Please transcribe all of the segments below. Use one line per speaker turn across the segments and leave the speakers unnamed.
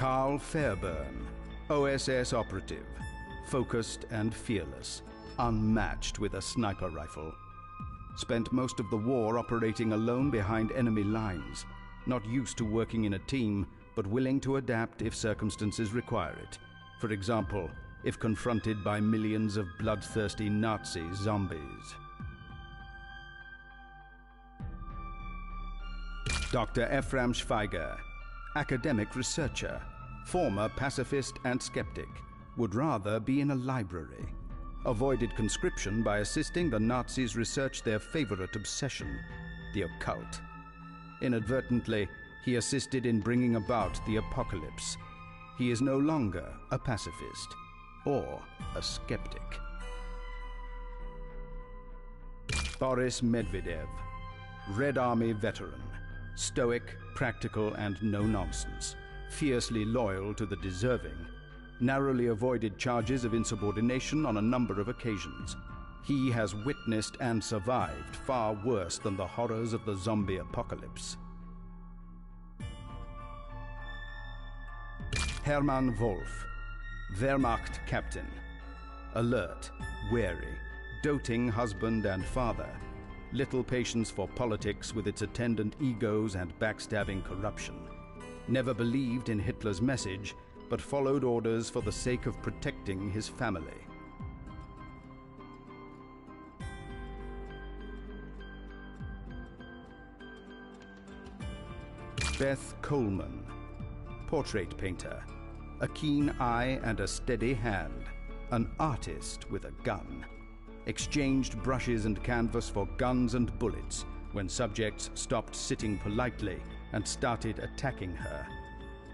Carl Fairburn, OSS operative, focused and fearless, unmatched with a sniper rifle. Spent most of the war operating alone behind enemy lines, not used to working in a team, but willing to adapt if circumstances require it. For example, if confronted by millions of bloodthirsty Nazi zombies. Dr. Ephraim Schweiger, academic researcher, former pacifist and skeptic, would rather be in a library. Avoided conscription by assisting the Nazis research their favorite obsession, the occult. Inadvertently, he assisted in bringing about the apocalypse. He is no longer a pacifist or a skeptic. Boris Medvedev, Red Army veteran, stoic, practical, and no-nonsense, fiercely loyal to the deserving, narrowly avoided charges of insubordination on a number of occasions. He has witnessed and survived far worse than the horrors of the zombie apocalypse. Hermann Wolf, Wehrmacht captain, alert, wary, doting husband and father, little patience for politics with its attendant egos and backstabbing corruption. Never believed in Hitler's message, but followed orders for the sake of protecting his family. Beth Coleman, portrait painter, a keen eye and a steady hand, an artist with a gun. Exchanged brushes and canvas for guns and bullets when subjects stopped sitting politely and started attacking her.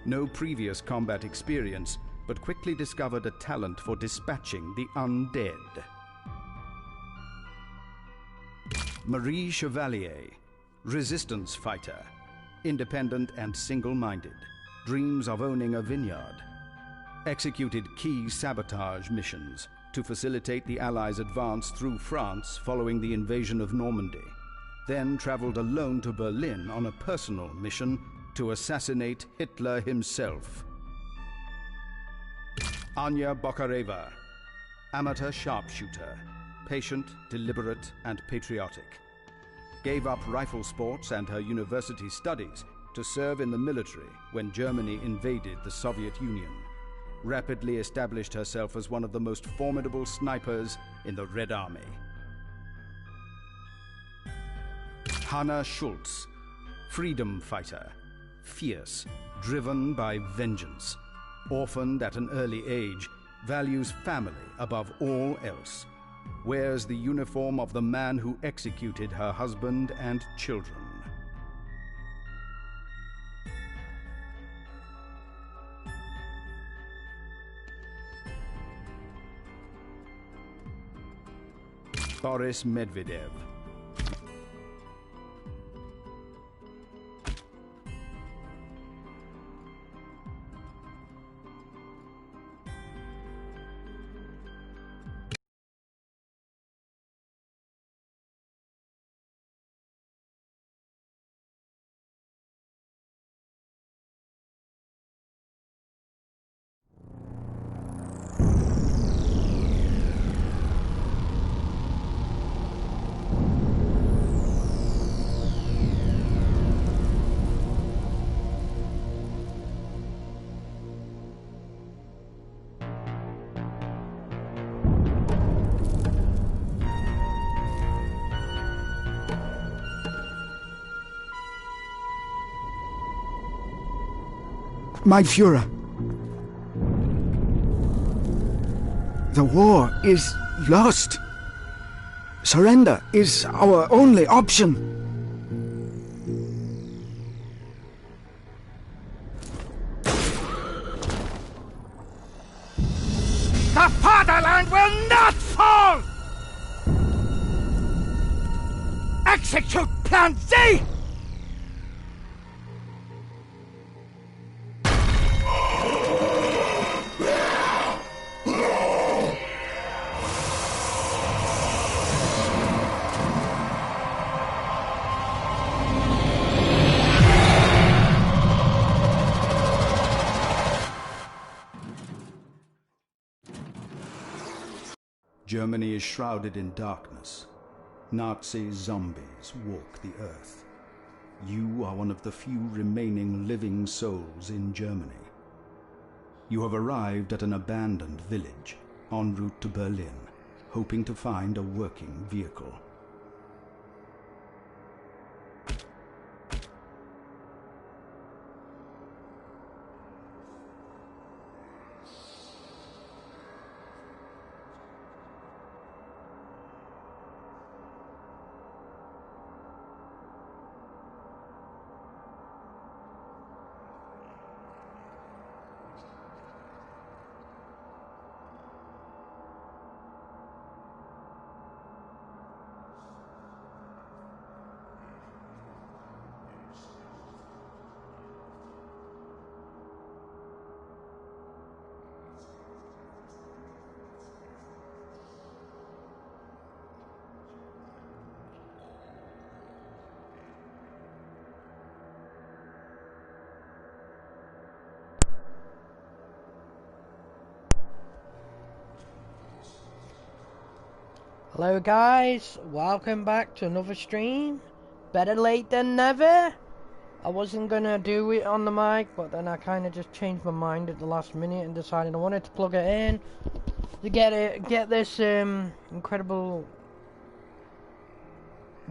No previous combat experience, but quickly discovered a talent for dispatching the undead. Marie Chevalier, resistance fighter, independent and single-minded, dreams of owning a vineyard. Executed key sabotage missions to facilitate the Allies' advance through France following the invasion of Normandy. Then traveled alone to Berlin on a personal mission to assassinate Hitler himself. Anya Bokareva, amateur sharpshooter, patient, deliberate, and patriotic. Gave up rifle sports and her university studies to serve in the military when Germany invaded the Soviet Union. Rapidly established herself as one of the most formidable snipers in the Red Army. Hannah Schultz, freedom fighter, fierce, driven by vengeance. Orphaned at an early age, values family above all else. Wears the uniform of the man who executed her husband and children. Boris Medvedev.
My Führer, the war is lost. Surrender is our only option.
The fatherland will not fall! Execute Plan Z!
Germany is shrouded in darkness. Nazi zombies walk the earth. You are one of the few remaining living souls in Germany. You have arrived at an abandoned village en route to Berlin, hoping to find a working vehicle.
Hello guys, welcome back to another stream. Better late than never. I wasn't gonna do it on the mic, but then I kind of just changed my mind at the last minute and decided I wanted to plug it in to get this incredible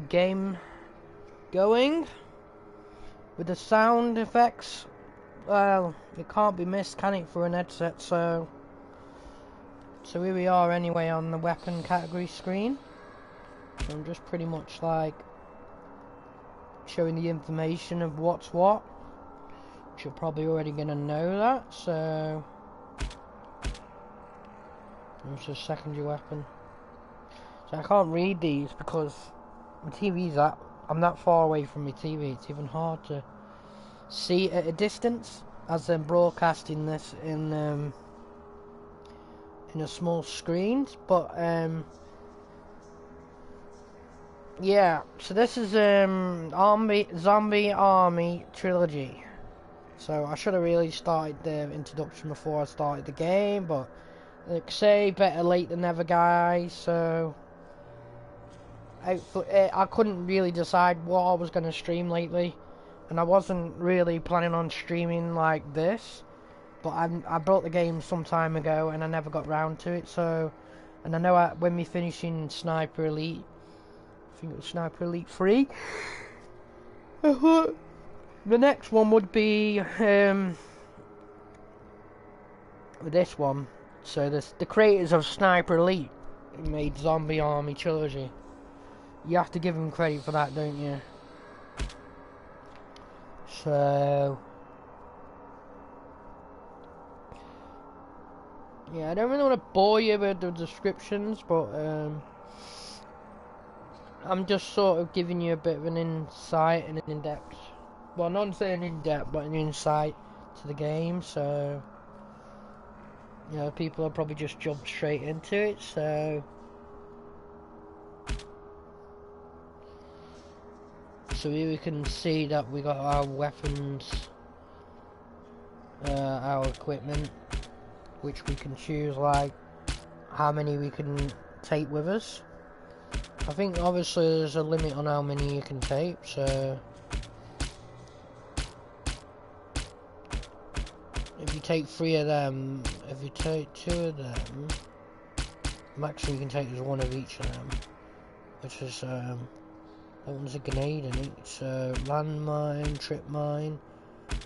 game going with the sound effects. Well, it can't be missed, can it, for an headset? So here we are anyway on the weapon category screen. So I'm just pretty much like showing the information of what's what, which you're probably already gonna know that. So it's a secondary weapon. So I can't read these because my TV's I'm that far away from my TV. It's even hard to see at a distance as I'm broadcasting this in a small screen. But yeah, so this is Zombie Army Trilogy. So I should have really started the introduction before I started the game, but like I say, better late than never, guys. So I couldn't really decide what I was going to stream lately, and I wasn't really planning on streaming like this. But I bought the game some time ago and I never got round to it. So, and I know when we finishing Sniper Elite, I think it was Sniper Elite 3. The next one would be this one. So the creators of Sniper Elite made Zombie Army Trilogy. You have to give them credit for that, don't you? So yeah, I don't really want to bore you with the descriptions, but I'm just sort of giving you a bit of an insight and an in-depth, well, not saying in-depth, but an insight to the game. So, you know, people will probably just jump straight into it. So here we can see that we got our weapons, our equipment, which we can choose, like how many we can take with us. I think obviously there's a limit on how many you can take, so if you take 3 of them, if you take 2 of them, maximum you can take is 1 of each of them, which is that one's a grenade in it. So landmine, trip mine,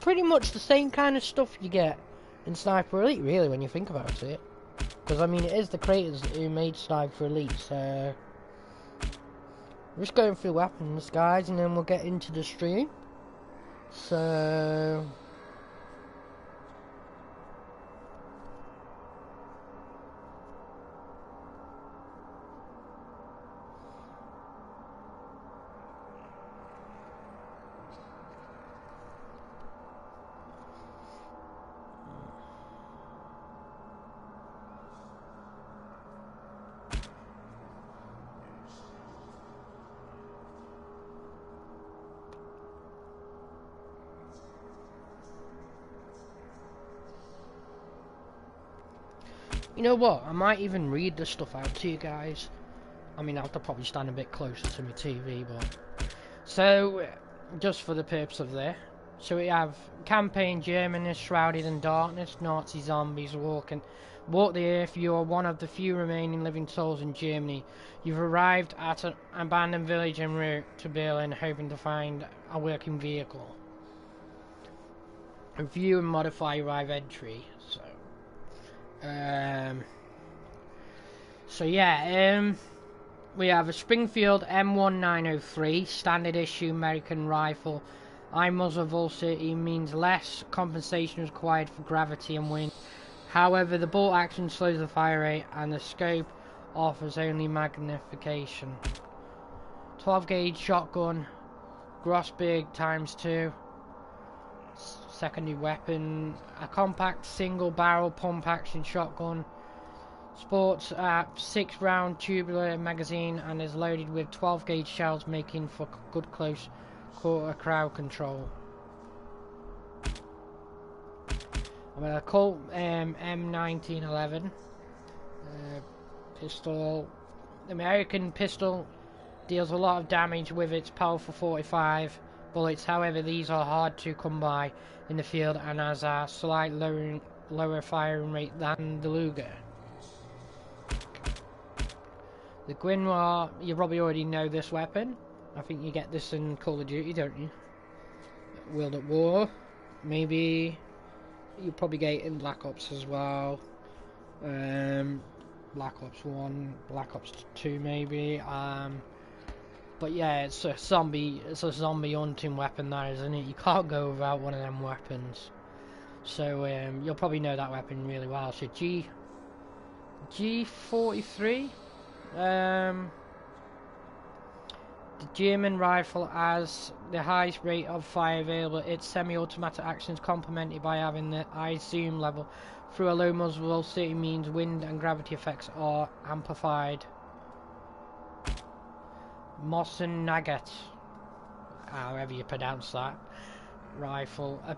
pretty much the same kind of stuff you get in Sniper Elite, really, when you think about it. Because, I mean, it is the creators who made Sniper Elite, so we're just going through weapons, guys, and then we'll get into the stream. So You know what? I might even read this stuff out to you guys. I mean, I'll have to probably stand a bit closer to my TV, but... So, just for the purpose of this. So we have campaign Germany shrouded in darkness, Nazi zombies walk the earth. You are one of the few remaining living souls in Germany. You've arrived at an abandoned village en route to Berlin, hoping to find a working vehicle. Review and modify your arrive entry. We have a Springfield M1903 standard issue American rifle. High muzzle velocity means less compensation required for gravity and wind. However, the bolt action slows the fire rate and the scope offers only magnification. 12 gauge shotgun, Grossberg ×2. Secondary weapon, a compact single barrel pump action shotgun. Sports a 6 round tubular magazine and is loaded with 12 gauge shells, making for good close quarter crowd control. I'm gonna Colt M1911 pistol. The American pistol deals a lot of damage with its powerful 45 bullets. However, these are hard to come by in the field and has a slight lower firing rate than the Luger. The Grimoire, you probably already know this weapon. I think you get this in Call of Duty, don't you? World at War, maybe. You probably get it in Black Ops as well. Black Ops 1, Black Ops 2 maybe. But yeah, it's a zombie hunting weapon, that, isn't it? You can't go without one of them weapons. So you'll probably know that weapon really well. So G43. The German rifle has the highest rate of fire available. Its semi-automatic action is complemented by having the high zoom level. Through a low muzzle velocity means wind and gravity effects are amplified. Mosin Nugget, however you pronounce that, rifle. A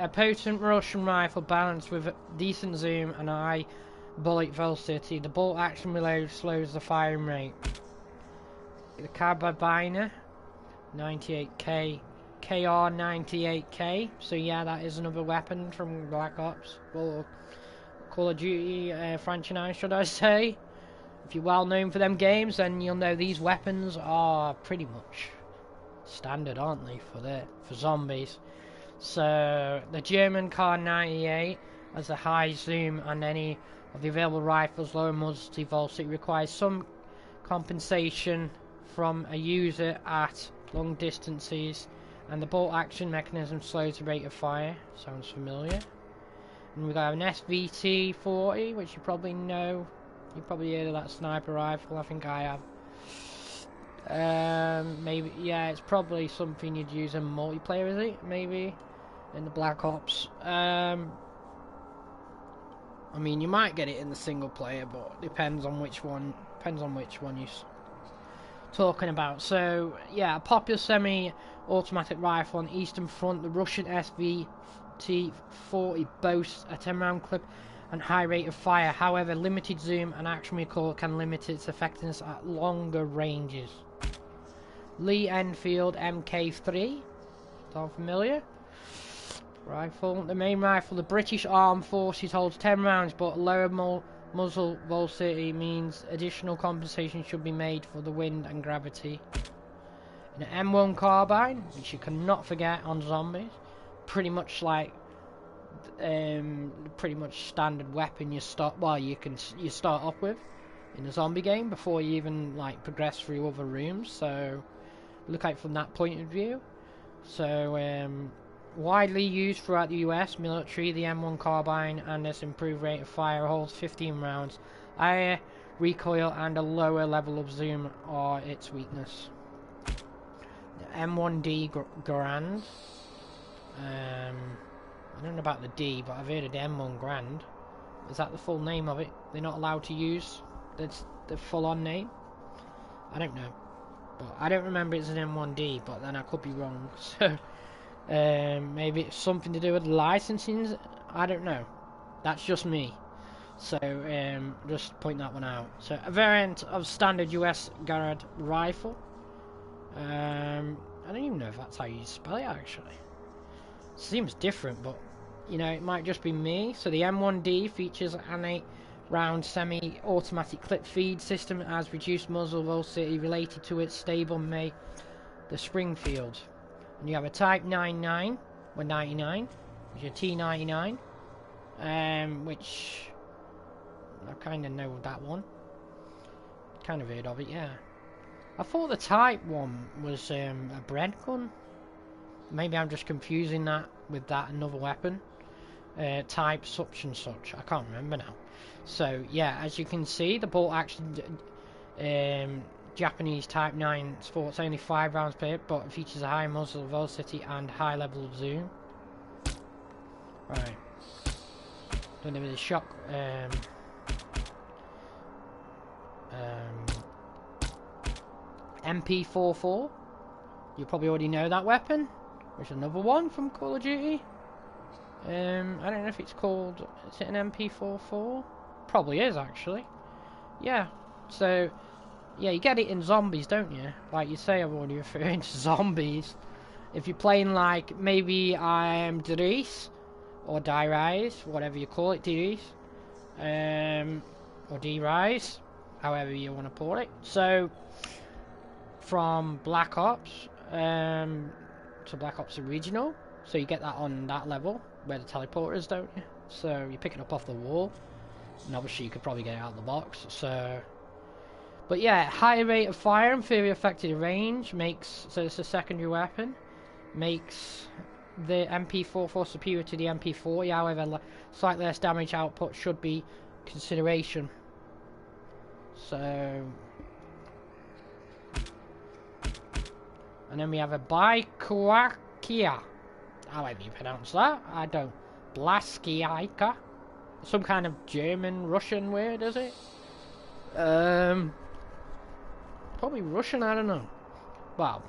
potent Russian rifle balanced with a decent zoom and a high bullet velocity. The bolt action reload slows the firing rate. The Carabiner 98K, KR98K. So yeah, that is another weapon from Black Ops or Call of Duty franchise, should I say. If you're well known for them games, then you'll know these weapons are pretty much standard, aren't they, for zombies. So the German Kar 98 has a high zoom, and any of the available rifles lower muzzle velocity. It requires some compensation from a user at long distances, and the bolt action mechanism slows the rate of fire. Sounds familiar. And we got an SVT-40, which you probably know. You probably heard of that sniper rifle. I think I have. Maybe, yeah, it's probably something you'd use in multiplayer, is it? Maybe in the Black Ops. I mean, you might get it in the single player, but depends on which one. Depends on which one you're talking about. So yeah, a popular semi-automatic rifle on the Eastern Front. The Russian SVT-40 boasts a 10-round clip and high rate of fire. However, limited zoom and action recoil can limit its effectiveness at longer ranges. Lee Enfield MK3. Sound familiar? Rifle. The main rifle, the British Armed Forces, holds 10 rounds, but lower muzzle velocity means additional compensation should be made for the wind and gravity. An M1 carbine, which you cannot forget on zombies. Pretty much like pretty much standard weapon you start off with in a zombie game before you even like progress through other rooms. So look at it from that point of view. So widely used throughout the US military, the M1 carbine and its improved rate of fire holds 15 rounds. Higher recoil and a lower level of zoom are its weakness. The M1D Grand. I don't know about the D, but I've heard of the M1 Grand. Is that the full name of it? They're not allowed to use the full-on name? I don't know. But I don't remember it's an M1D, but then I could be wrong. So maybe it's something to do with licensing. I don't know. That's just me. So just point that one out. So a variant of standard US Garand rifle. I don't even know if that's how you spell it actually. Seems different, but you know, it might just be me. So the M1D features an 8-round semi-automatic clip feed system that has reduced muzzle velocity related to its stable the Springfield. And you have a Type 99 or 99, which is a T99, which I kind of know that one. Kind of heard of it, yeah. I thought the Type 1 was a bread gun. Maybe I'm just confusing that with that another weapon. Type such and such. I can't remember now. So yeah, as you can see, the bolt action Japanese Type 9 sports only 5 rounds per hit, but it features a high muzzle velocity and high level of zoom. Right. Don't know the shock. MP44. You probably already know that weapon. There's another one from Call of Duty. I don't know if it's called. Is it an MP44? Probably is actually. Yeah. So, yeah, you get it in zombies, don't you? Like you say, I'm already referring to zombies. If you're playing like maybe I'm Dries or D-Rise, whatever you call it, Dries, or D-Rise, however you want to put it. So, from Black Ops to Black Ops Original, so you get that on that level where the teleporters, don't you? So you pick it up off the wall, and obviously you could probably get it out of the box. So, but yeah, higher rate of fire, inferior effective range makes, so it's a secondary weapon, makes the MP44 superior to the MP40. However, slightly less damage output should be consideration. So, and then we have a Bykwakia. However you pronounce that, I don't. Blaskiaika. Some kind of German, Russian word, is it? Probably Russian, I don't know. Well.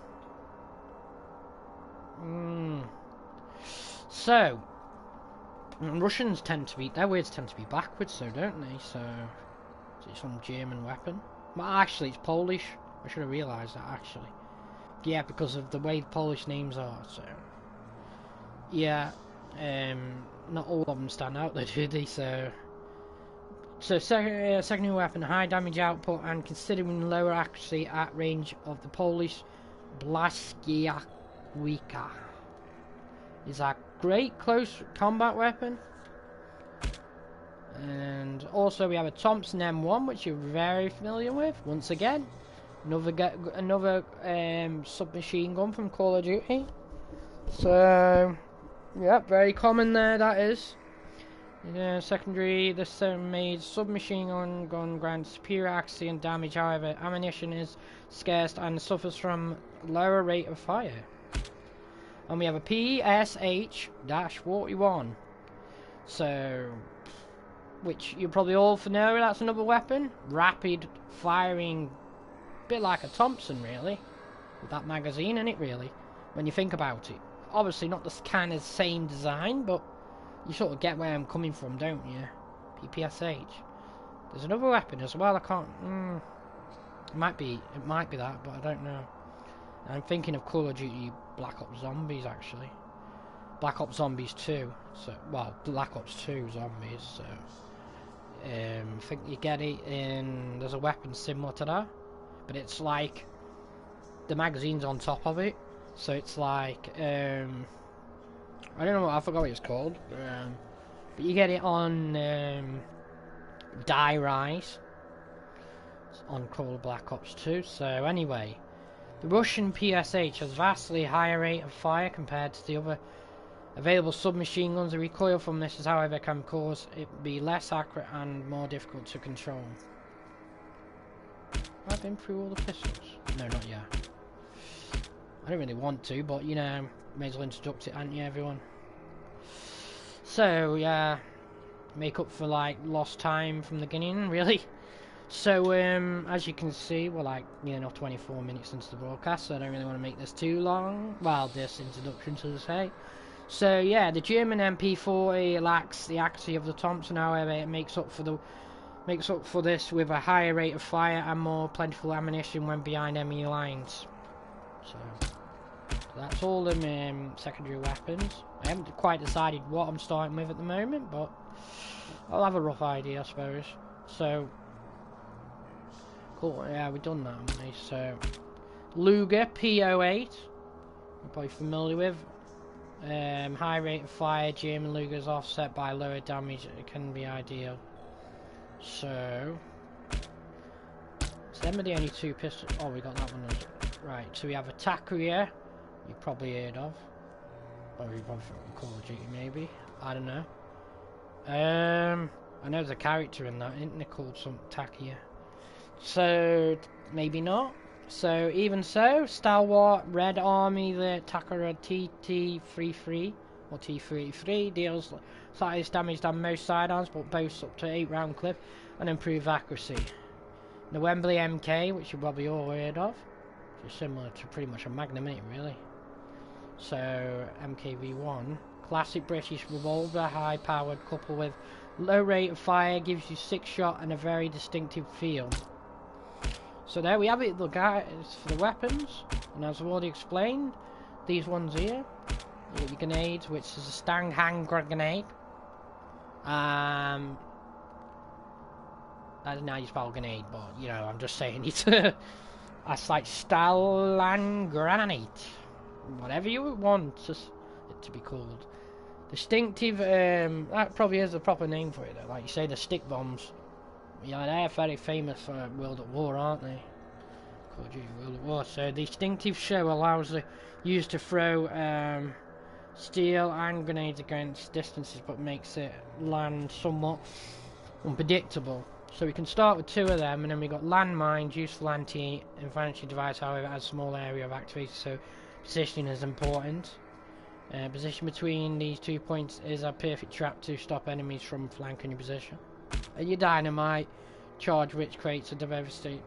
So, Russians tend to be, their words tend to be backwards, so don't they? So it's some German weapon. Well, actually, it's Polish. I should have realised that, actually. Yeah, because of the way Polish names are, so. Yeah, not all of them stand out, though, do they? So secondary weapon, high damage output, and considering lower accuracy at range of the Polish Blaskiaika is a great close combat weapon. And also we have a Thompson M1, which you're very familiar with. Once again, another submachine gun from Call of Duty. So yeah, very common there, that is. Secondary, this made submachine gun grants superior accuracy and damage. However, ammunition is scarce and suffers from lower rate of fire. And we have a PSH-41. So, which you're probably all familiar with. That's another weapon. Rapid firing, bit like a Thompson, really, with that magazine in it, really, when you think about it. Obviously not the kind of same design, but you sort of get where I'm coming from, don't you? PPSH. There's another weapon as well. I can't. It might be that, but I don't know. I'm thinking of Call of Duty Black Ops Zombies, actually. Black Ops Zombies 2. So, well, Black Ops 2 Zombies. So, I think you get it in. There's a weapon similar to that, but it's like the magazine's on top of it. So it's like I don't know. I forgot what it's called. But you get it on Die-Rise on Call of Black Ops 2. So anyway, the Russian PSH has vastly higher rate of fire compared to the other available submachine guns. The recoil from this, however, can cause it be less accurate and more difficult to control. I've been through all the pistols. No, not yet. I don't really want to, but you know, may as well introduce it, ain't you, everyone? So yeah, make up for like lost time from the beginning, really. So as you can see, we're like 24 minutes into the broadcast, so I don't really want to make this too long. Well, this introduction, so to say. So yeah, the German MP40 lacks the accuracy of the Thompson. However, it makes up for this with a higher rate of fire and more plentiful ammunition when behind enemy lines. So that's all the secondary weapons. I haven't quite decided what I'm starting with at the moment, but I'll have a rough idea, I suppose. So cool. Yeah, we've done that, haven't we? So Luger P08, you're probably familiar with. High rate of fire, German Lugers offset by lower damage. It can be ideal. So them are the only two pistols. Oh, we got that one. Right, so we have a Takria, you've probably heard of. Or you've probably from Call of Duty, maybe. I don't know. I know there's a character in that, isn't there, called some Takia? So maybe not. So even so, Stalwart Red Army, the Takara TT33 or T33 deals slightest damage than most sidearms, but boasts up to 8 round clip and improved accuracy. The Wembley MK, which you probably all heard of, which is similar to pretty much a Magnum 8, really. So MKV1, classic British revolver, high powered, coupled with low rate of fire, gives you 6 shot and a very distinctive feel. So there we have it, the guys for the weapons, and as I've already explained, these ones here, you got your grenades, which is a Stang hand grenade. That's not how you spell grenade, but you know, I'm just saying it's that's like Stalan granite, whatever you want it to be called. Distinctive, that probably is the proper name for it though, like you say, the stick bombs. Yeah, they're very famous for World at War, aren't they? Call of Duty World at War. So the distinctive show allows the user to throw steel and grenades against distances, but makes it land somewhat unpredictable. So we can start with 2 of them, and then we got landmines, useful anti-infantry device. However, it has a small area of activation, so positioning is important. Position between these 2 points is a perfect trap to stop enemies from flanking your position. And your dynamite charge, which creates a devastating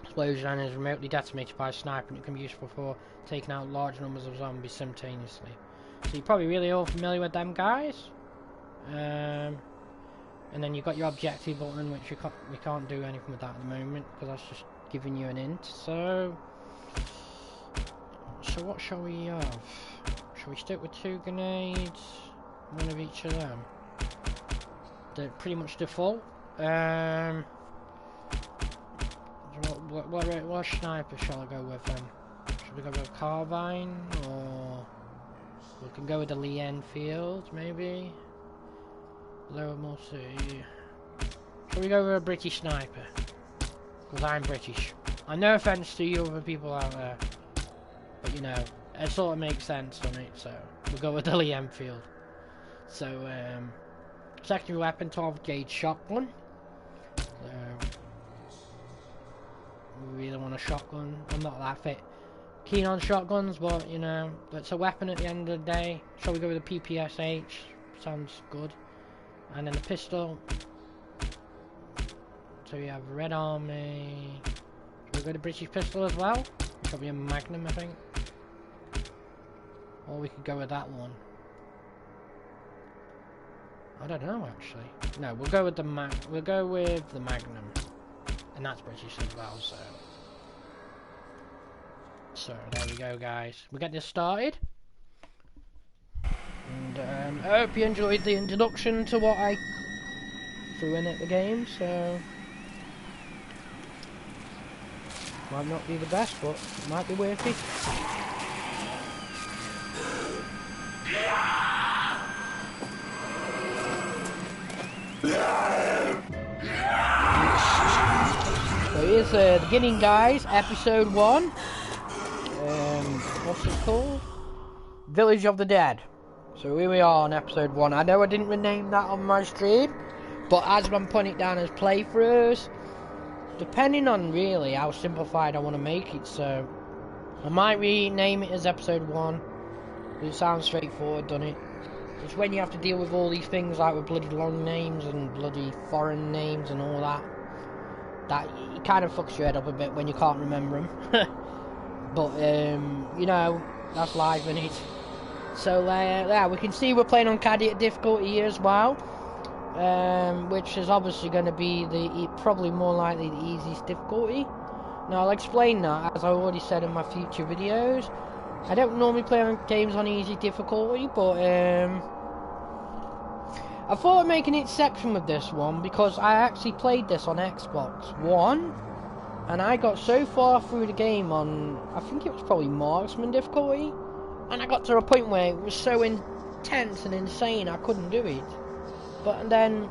explosion and is remotely detonated by a sniper, and it can be useful for taking out large numbers of zombies simultaneously. So you're probably really all familiar with them guys. And then you've got your objective button, which we can't do anything with that at the moment because that's just giving you an hint. So what shall we have? Shall we stick with 2 grenades, 1 of each of them? They're pretty much default. What sniper shall I go with then? Should we go with a carbine, or we can go with the Lee Enfield maybe? Lower multi. Shall we go with a British sniper? Because I'm British. And no offense to you other people out there, but you know, it sort of makes sense, doesn't it? So we'll go with the Lee Enfield. So secondary weapon, 12 gauge shotgun. We really want a shotgun. I'm not that keen on shotguns, but you know, it's a weapon at the end of the day. Shall we go with a PPSH? Sounds good. And then the pistol. So we have Red Army. Shall we go to British pistol as well? Probably a Magnum, I think. Or we could go with that one. I don't know actually. No, we'll go with the Magnum, and that's British as well. So there we go, guys. We'll get this started, and I hope you enjoyed the introduction to what I threw in at the game. So might not be the best, but it might be worth it. So here's the beginning, guys. Episode 1. What's it called? Village of the Dead. So here we are on episode 1. I know I didn't rename that on my stream, but as I'm putting it down as playthroughs, depending on really how simplified I want to make it, so I might rename it as episode 1. It sounds straightforward, doesn't it? It's when you have to deal with all these things like with bloody long names and bloody foreign names and all that. That it kind of fucks your head up a bit when you can't remember them. But you know, that's life, innit? So yeah, we can see we're playing on Cadet difficulty here as well, which is obviously going to be probably more likely the easiest difficulty. Now I'll explain that, as I already said in my future videos. I don't normally play on games on easy difficulty, but I thought I'd make an exception with this one because I actually played this on Xbox One, and I got so far through the game on, I think it was probably Marksman difficulty, and I got to a point where it was so intense and insane I couldn't do it. But then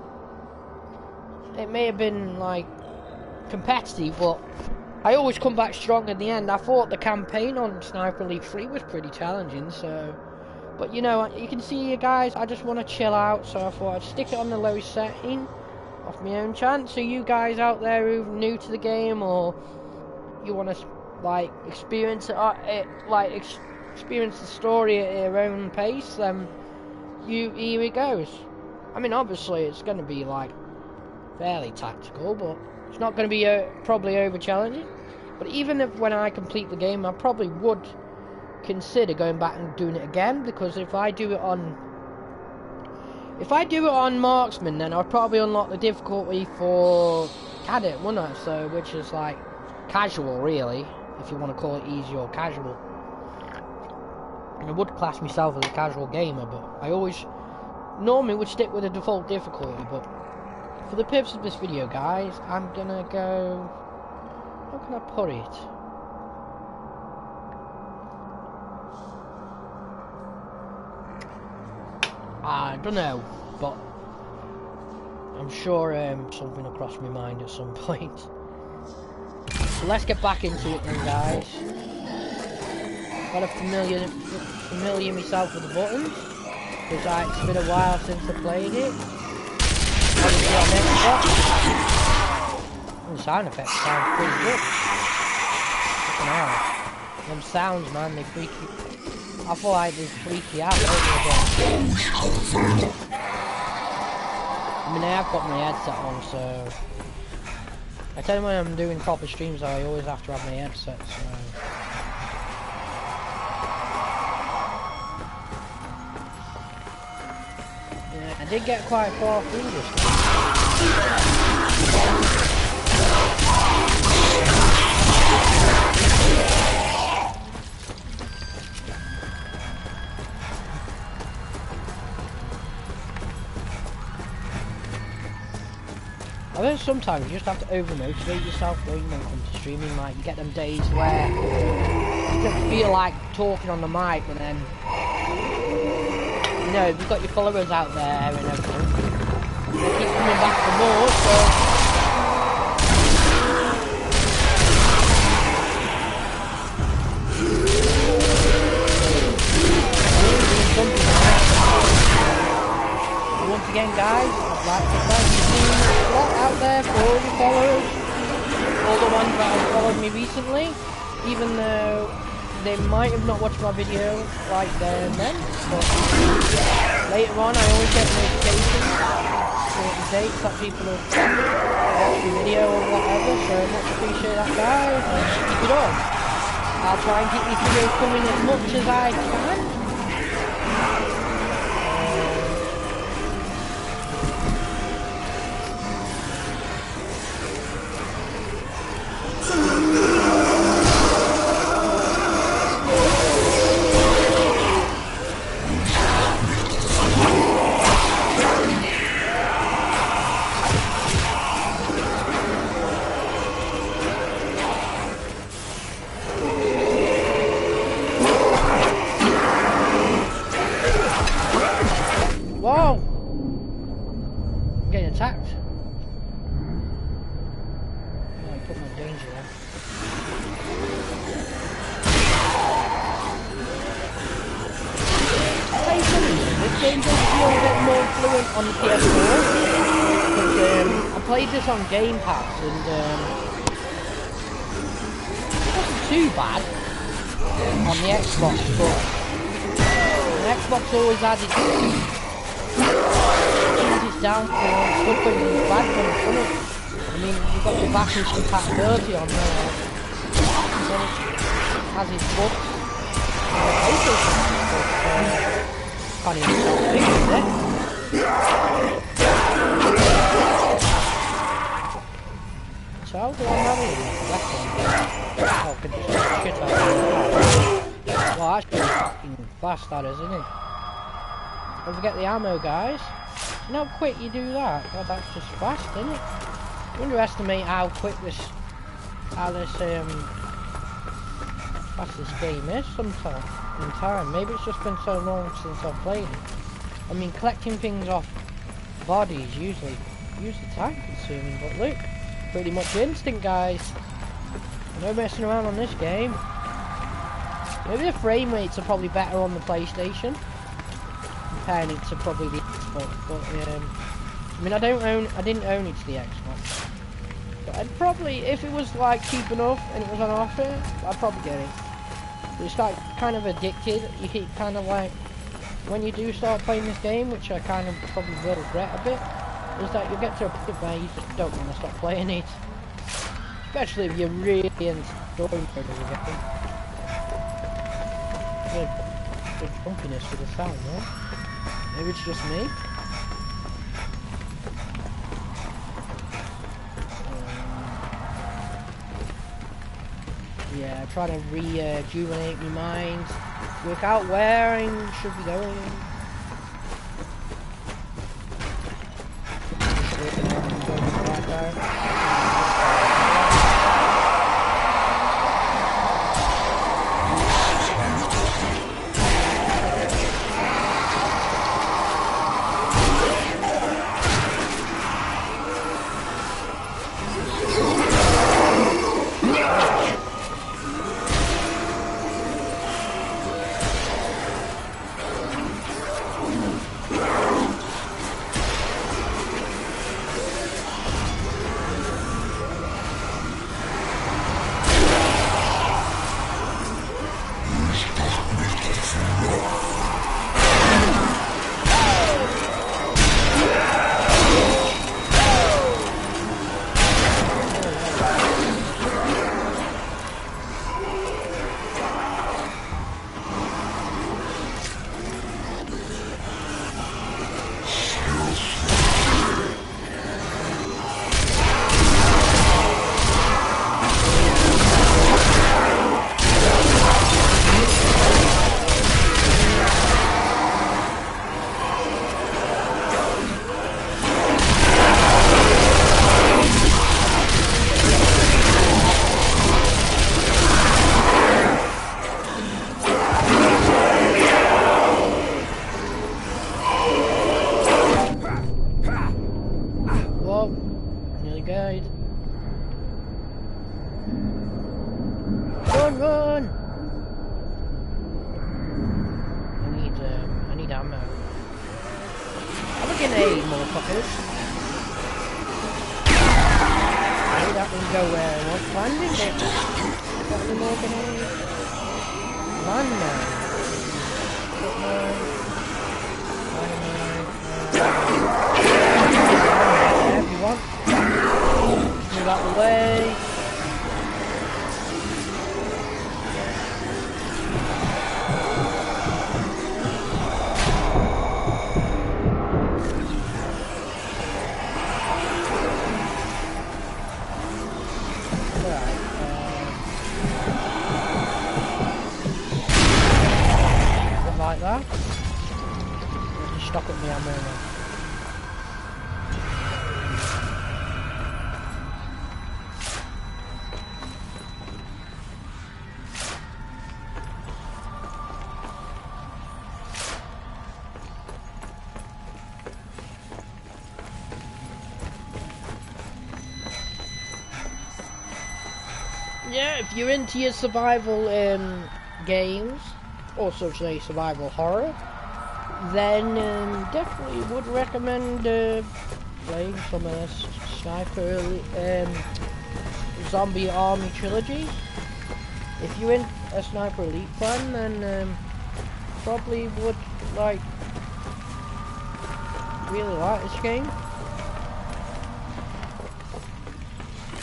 it may have been like competitive, but I always come back strong at the end. I thought the campaign on Sniper Elite 3 was pretty challenging, so... But you know, you can see, you guys, I just want to chill out, so I thought I'd stick it on the low setting, off my own chance. So you guys out there who are new to the game, or you want to, like, experience experience the story at your own pace, then here it goes. I mean, obviously, it's going to be, like, fairly tactical, but it's not going to be probably over-challenging. But even if when I complete the game, I probably would consider going back and doing it again, because if I do it on Marksman, then I'll probably unlock the difficulty for Cadet, wouldn't I? So, which is like casual, really, if you want to call it easy or casual. And I would class myself as a casual gamer, but I always normally would stick with the default difficulty. But for the purpose of this video, guys, I'm gonna go. How can I put it? I don't know, but I'm sure something will cross my mind at some point. So let's get back into it then, guys. Gotta familiar myself with the buttons, because it's been a while since I played it. Obviously on Xbox. The sound effects sound pretty good. Fucking hell. Them sounds, man, they freak you. I feel like they freak you out, don't they? I mean, I have got my headset on, so... I tell you when I'm doing proper streams, I always have to have my headset, so... Yeah, I did get quite far through this game. I think sometimes you just have to over-motivate yourself when you come to streaming. Like, you get them days where you don't feel like talking on the mic, but then, you know, you've got your followers out there and everything. They keep coming back for more, so... Once again, guys, I'd like to thank you out there for all your followers, all the ones that have followed me recently, even though they might have not watched my video right there and then, but later on I always get notifications for the dates that people have watched the video or whatever, so much appreciate that, guys, and keep it on. I'll try and keep these videos coming as much as I can. On the PS4, because I played this on Game Pass, and it wasn't too bad on the Xbox, but the Xbox always has its downfalls, good things and bad things, doesn't it? I mean, you've got the backwards compatibility on there, and then it has its bugs, and the PlayStation has its bugs. can't even stop fixing it. So how do I manage that one? Oh, I can just shit out of that. Well, that's pretty fucking fast, that is, isn't it? Don't forget the ammo, guys. You know how quick you do that? God, that's just fast, isn't it? You underestimate how quick fast this game is sometimes in time. Maybe it's just been so long since I've played it. I mean, collecting things off bodies usually time consuming, but look, pretty much instant, guys. No messing around on this game. Maybe the frame rates are probably better on the PlayStation comparing it to probably the Xbox, but I mean, I didn't own it to the Xbox. But I'd probably, if it was like cheap enough and it was on offer, I'd probably get it. But it's like kind of addicted. You keep kind of like, when you do start playing this game, which I kind of probably will regret a bit, is that you get to a point where you just don't want to stop playing it. Especially if you're really into story mode of the game. Good bumpiness for the sound, no? Maybe it's just me. Yeah, try to rejuvenate my mind, work out where I should be going. Yeah, if you're into your survival games, or such a survival horror, then definitely would recommend playing some Sniper Zombie Army Trilogy. If you're in a Sniper Elite fan, then probably would really like this game.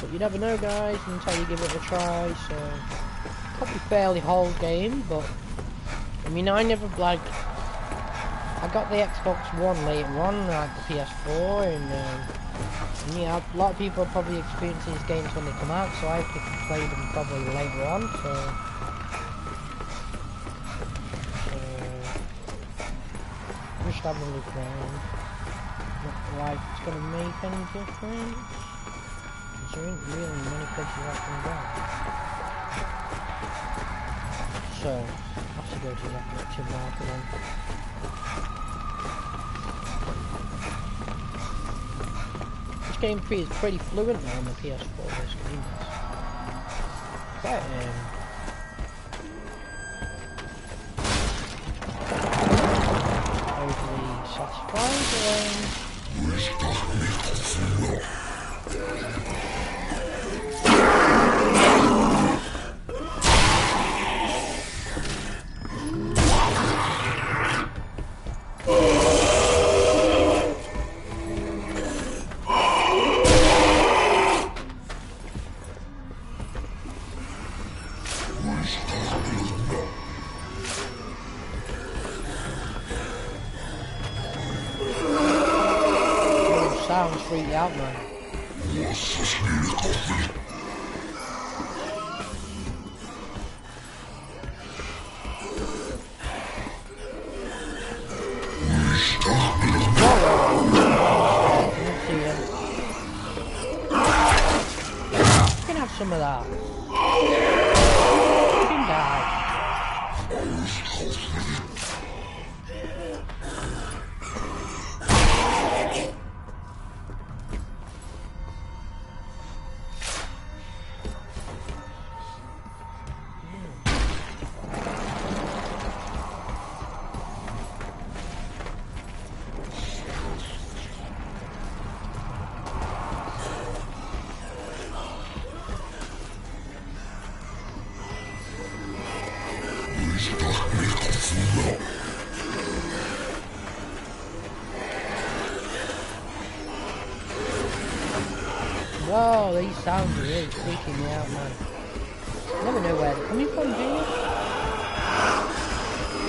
But you never know, guys, until you give it a try. So probably fairly whole game, but I mean, I never, like, I got the Xbox One later on, like the PS4, and yeah, a lot of people are probably experiencing these games when they come out, so I could play them probably later on, so just have a look around. Not like it's gonna make any difference, because there ain't really many places I can go. So, I have to go to that active market then. This game is pretty fluent now on the PS4, this game is. Quite, overly satisfied, sounds freaked out, man. You can have some of that. You can die. Whoa, these sounds are really freaking me out, man. I never know where they're coming from, do you?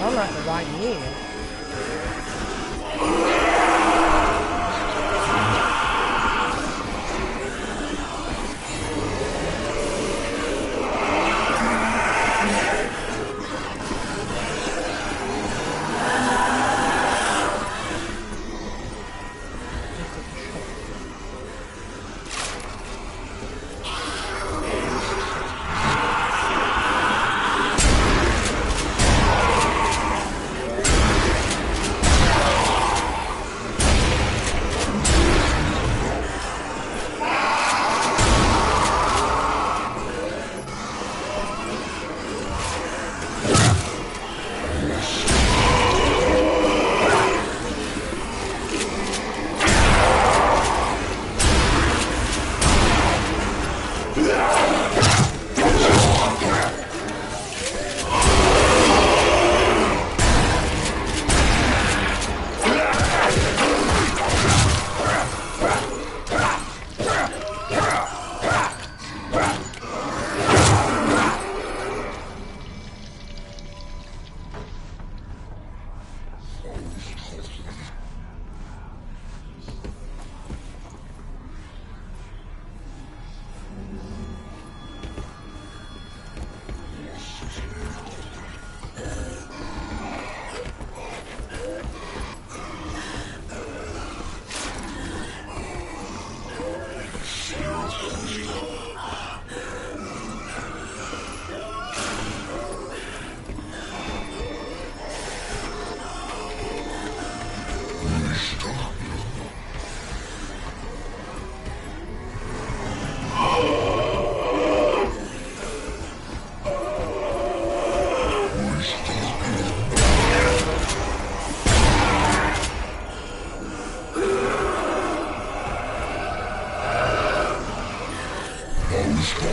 I'm like the right here.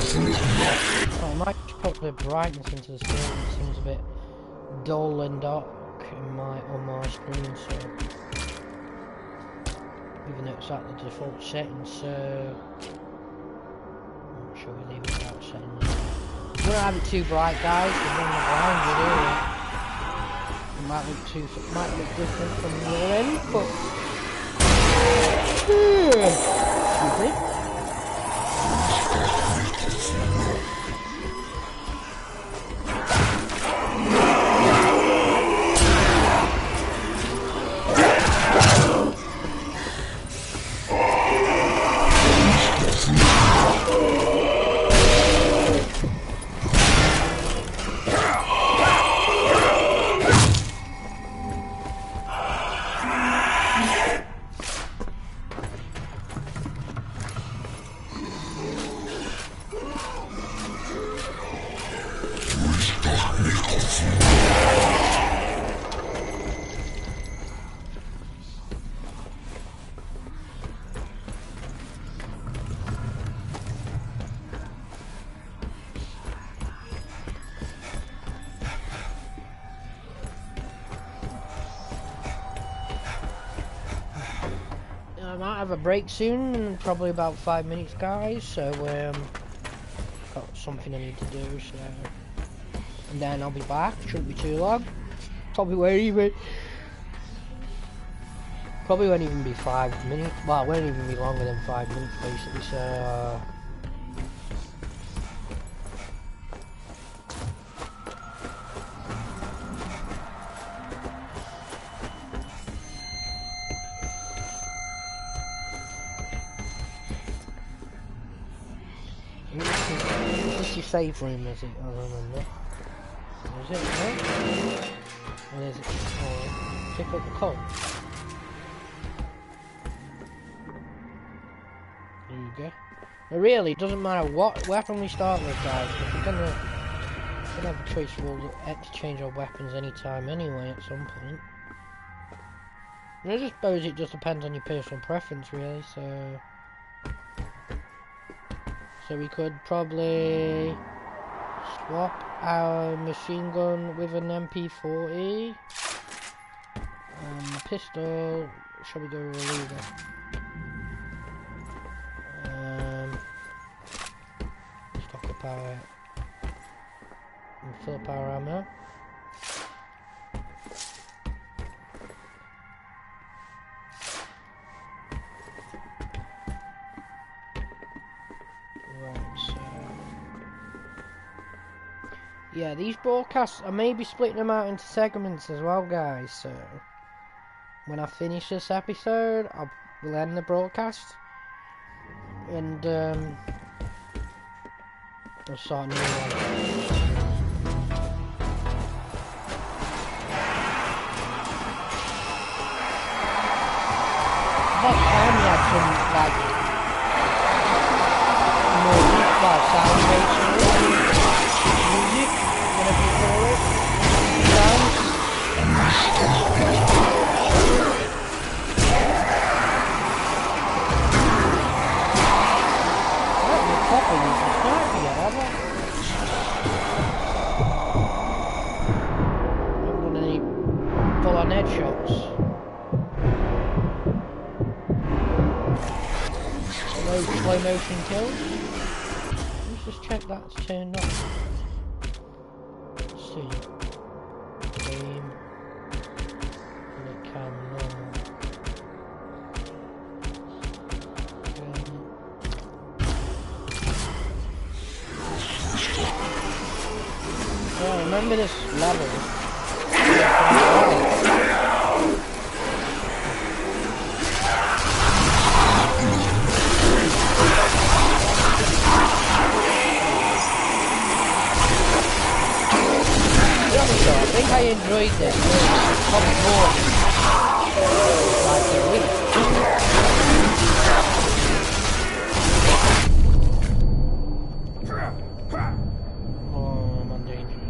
So I might just put the brightness into the screen. It seems a bit dull and dark on my screen, so even though it's at the default settings, so I'm sure we leave it without settings. We don't have it too bright, guys, because then the blind would do it. might look different from your end, but excuse me. I might have a break soon, probably about 5 minutes, guys, so got something I need to do, so and then I'll be back. Shouldn't be too long. Probably won't even be 5 minutes. Well, it won't even be longer than 5 minutes basically, so what's your save room, is it? I don't remember. Is it? No? What is it? Oh, pick up the code. There you go. It really doesn't matter what weapon we start with, guys, because we're gonna have a choice. We'll exchange our weapons anytime anyway at some point. And I suppose it just depends on your personal preference, really, so we could probably swap our machine gun with an MP40 and pistol. Shall we go with a leader? Stock up our and fill up our ammo. Yeah, these broadcasts, I may be splitting them out into segments as well, guys, so when I finish this episode, we'll end the broadcast, and I'll start a new one. Next time we had some, like, more sound-based music, whatever you call it, sounds. I don't know properly use the sniper yet, have I? I haven't done any full-on headshots. No slow motion kills. Let's just check that's turned on. Let's see. Game. The camera. Yeah, remember this level. I think I enjoyed this probably more like a week. Oh, I'm on danger.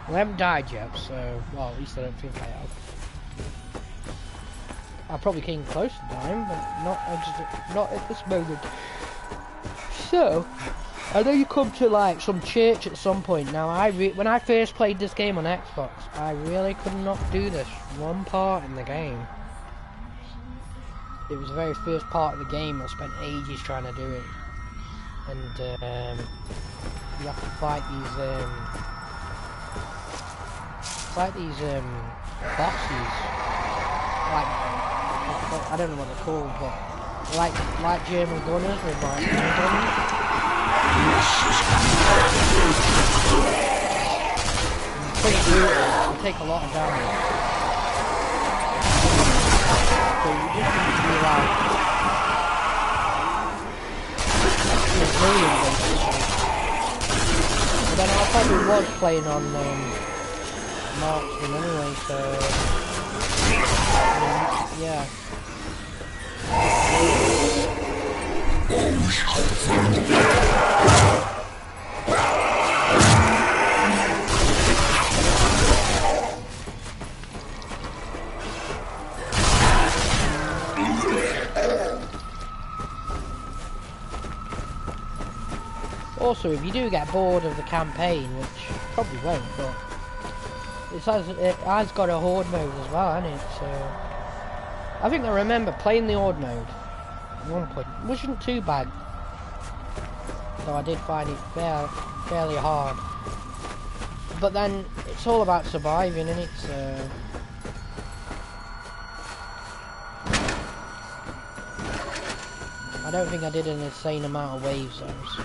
I haven't died yet, so, well, at least I don't think I have. I probably came close to dying, but not at this moment. So, I know you come to like some church at some point. Now, when I first played this game on Xbox, I really could not do this one part in the game. It was the very first part of the game. I spent ages trying to do it, and you have to fight these bosses. Like, I don't know what they're called, but like German gunners with like guns. Pretty brutal. They take a lot of damage. So you just need to be like resilient basically. But then I probably was playing on marksman anyway, so yeah. Also, if you do get bored of the campaign, which probably won't, but it has got a horde mode as well, hasn't it? So I think I remember playing the horde mode at one point. It wasn't too bad, though I did find it fairly hard. But then it's all about surviving, isn't it? So I don't think I did an insane amount of waves though. So.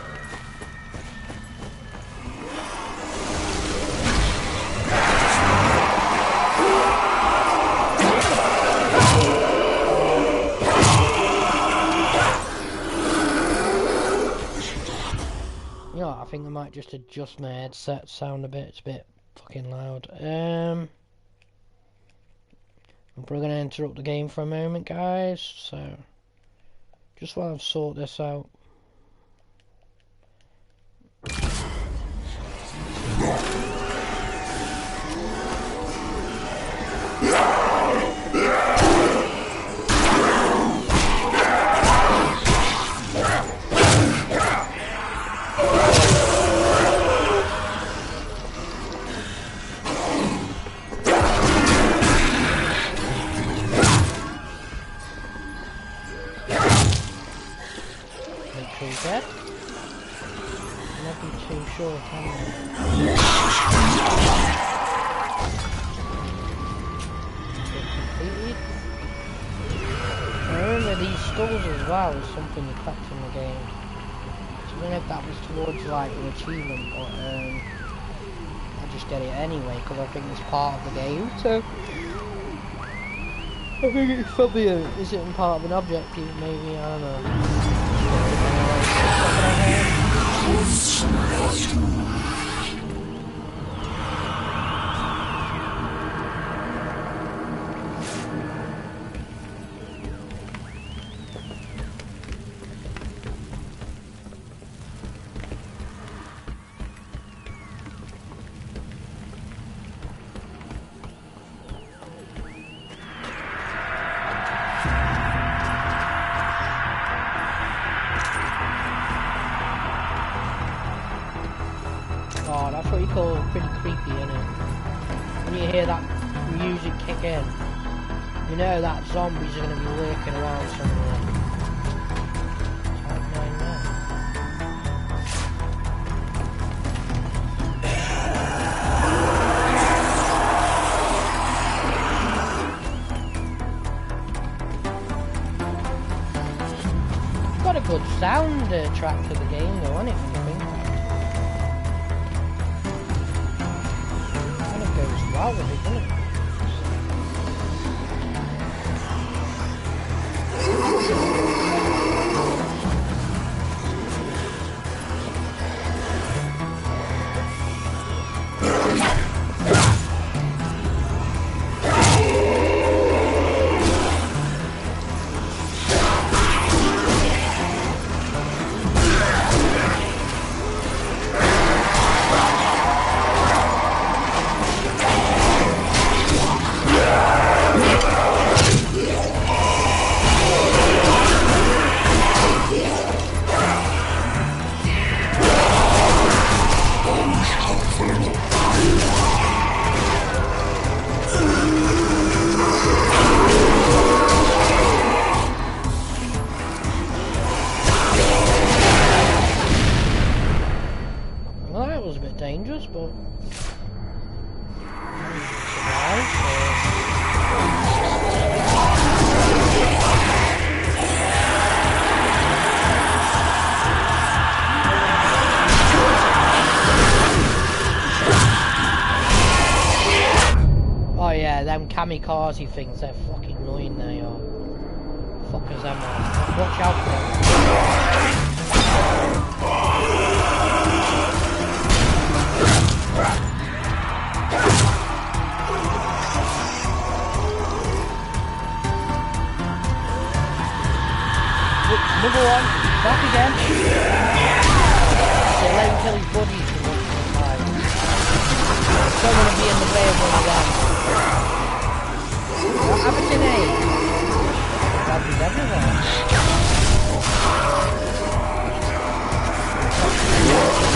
I think I might just adjust my headset sound a bit. It's a bit fucking loud. I'm probably going to interrupt the game for a moment, guys. So, just while I sort this out. Dead. I'm not too sure if I'm completed. I remember these skulls as well was something you collect in the game. So I don't know if that was towards like an achievement, but I just did it anyway because I think it's part of the game. So I think it's probably is it part of an objective? Maybe, I don't know. Oh, that's what you call pretty creepy, isn't it? When you hear that music kick in, you know that zombies are going to be lurking around somewhere. Type 9 now. It's got a good sound track to the game though, hasn't it, when you think about it? Goes well with it, doesn't it? kamikaze things, they're fucking annoying, they are. Fuckers, am I? Watch out for them. Another one, back again. So let him kill his buddies for once in a time. Don't want to be in the way of one of them. What happened today? Zombies everywhere.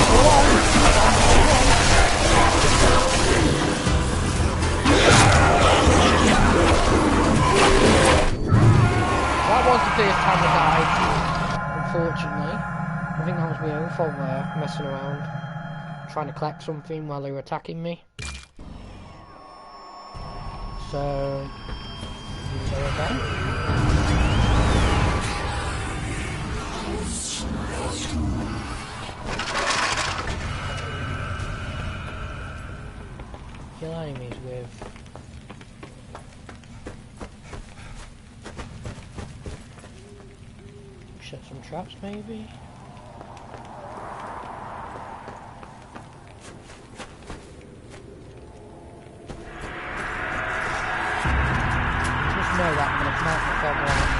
Go on. That was the first time I died, unfortunately. I think that was my own fault there, messing around, trying to collect something while they were attacking me. So, there again. Kill enemies with set some traps maybe. Just know that I'm gonna come out the fog line.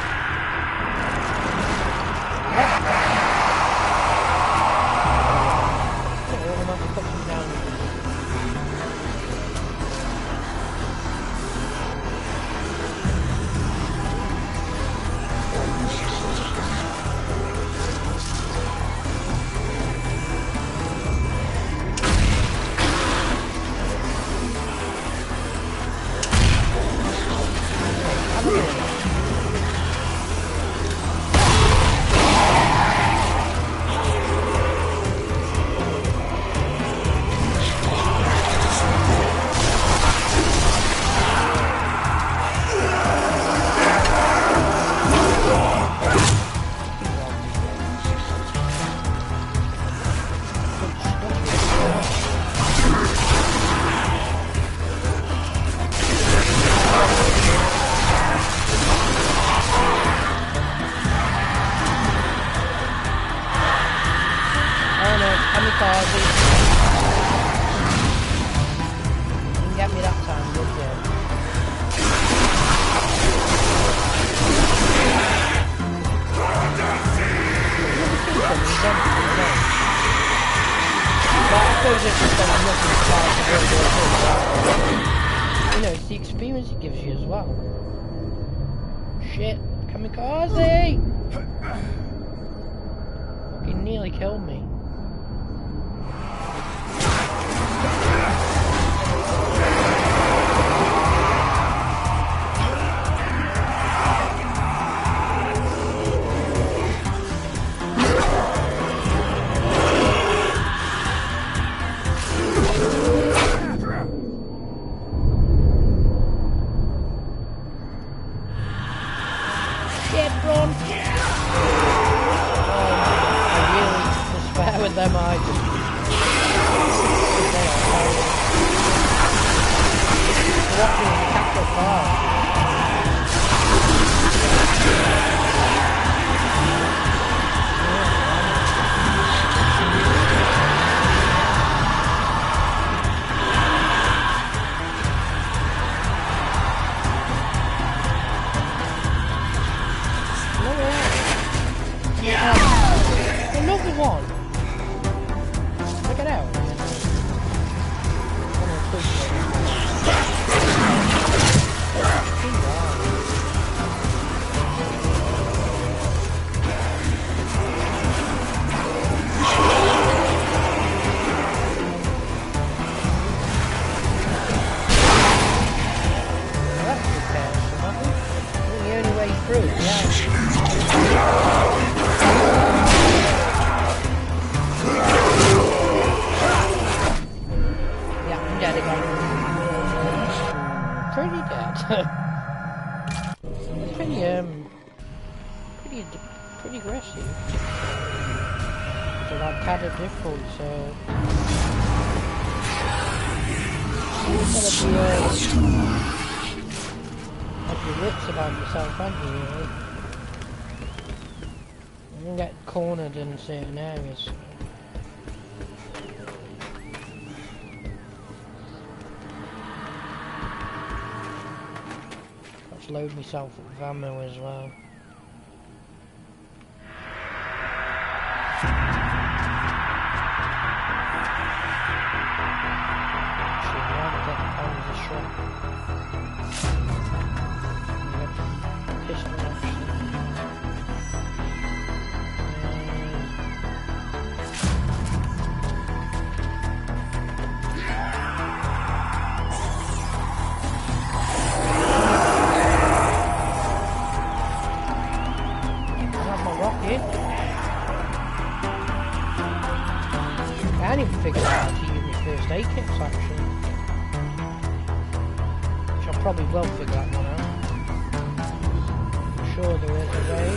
I'm gonna put them down. You know, it's the experience it gives you as well. Shit, kamikaze! Fucking nearly killed me. Pretty aggressive. So like Cadet difficult, so it's gonna be have your wits about yourself, haven't you, really? You can get cornered in certain areas. Let's load myself with ammo as well. I didn't figure out how to use my first aid kits actually. Which I probably will figure that one out. I'm sure there is a way.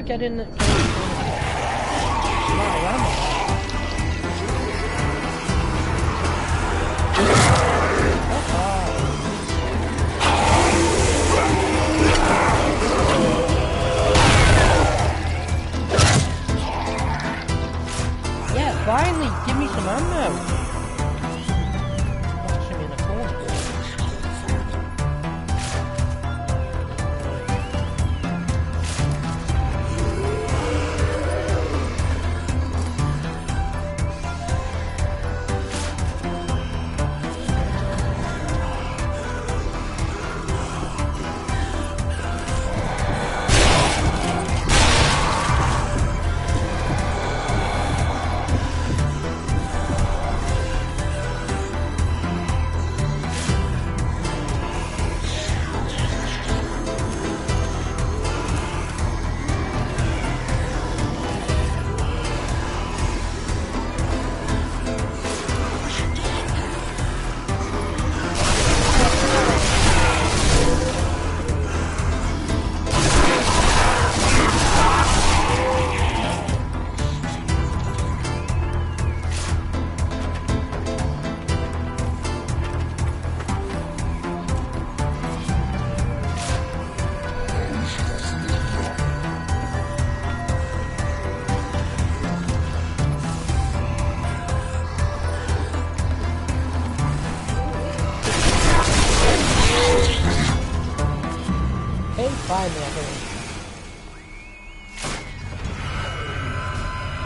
Get in the... Yeah, finally, give me some ammo.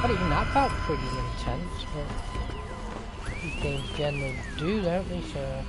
But even that felt pretty intense, but these games generally do, don't they, so...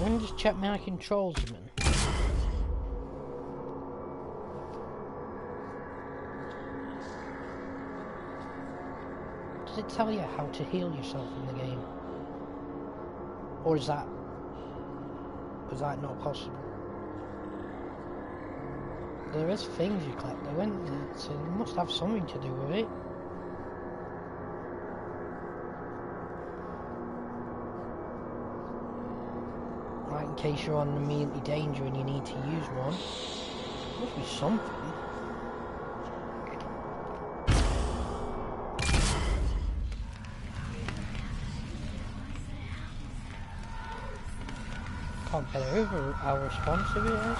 Let me just check my controls a minute. Does it tell you how to heal yourself in the game? Or is that not possible? There is things you collect though, isn't there? So it must have something to do with it. In case you're on immediately danger and you need to use one. Must be something. Can't get over how responsive it is.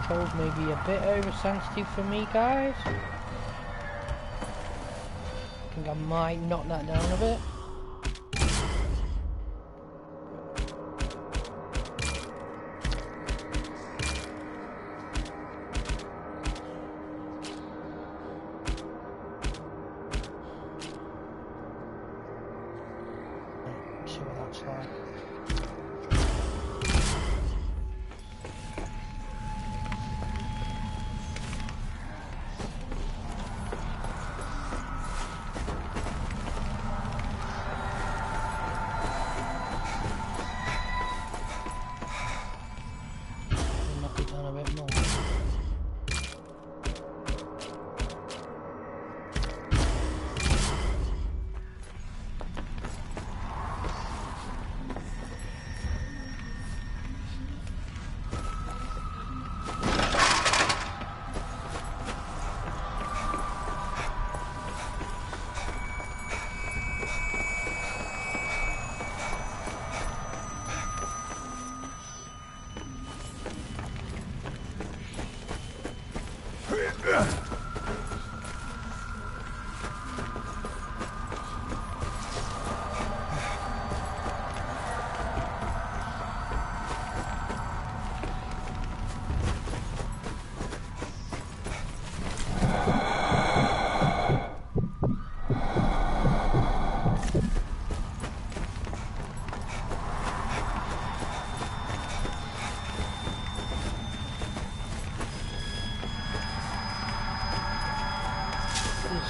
Controls may be a bit oversensitive for me, guys. I think I might knock that down a bit.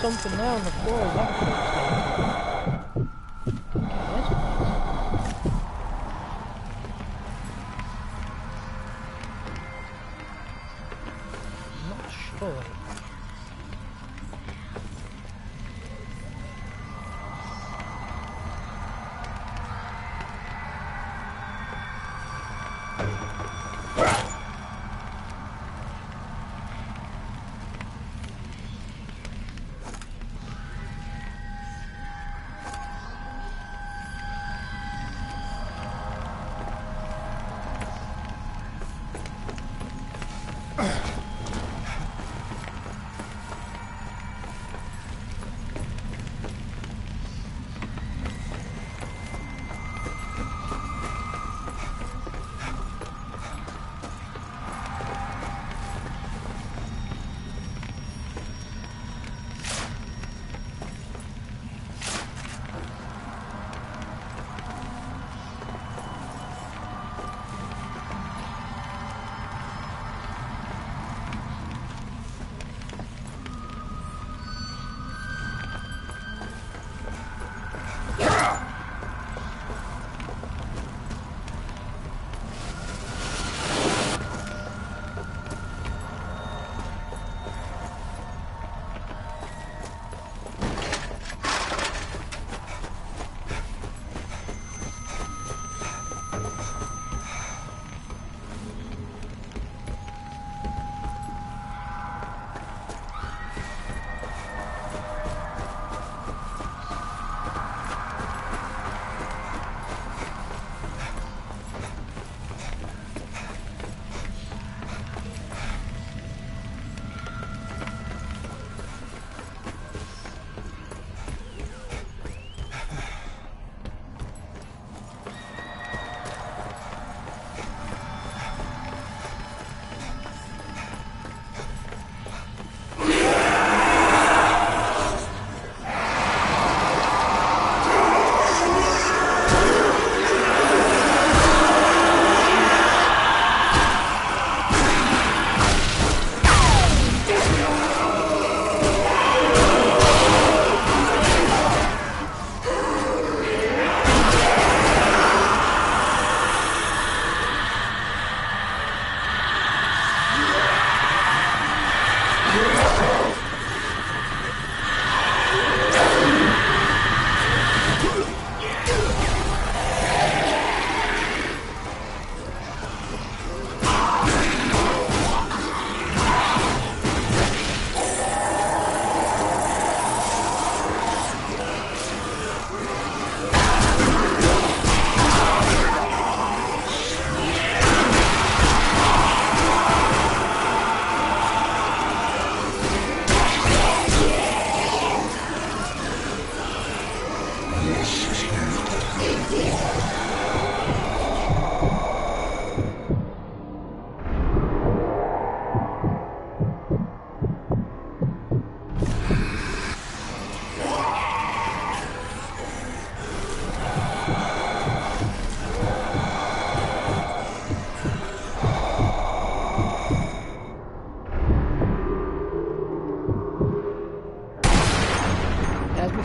Something there on the floor, is that what I'm not sure.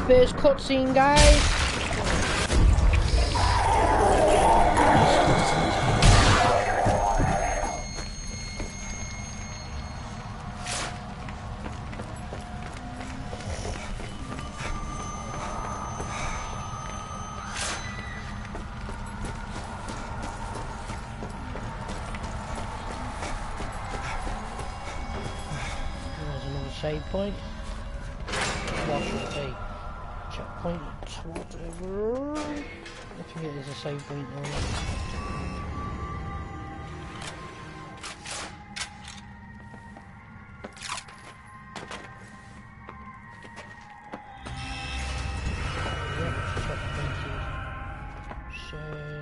First cutscene, guys. There's another save point. What should it be? Checkpoint, whatever. I think it is a save point though. Yep, checkpointed. Save.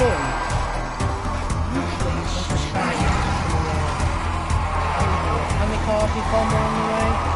button. Usually, it's just trying to get some kamikaze bomber on the way.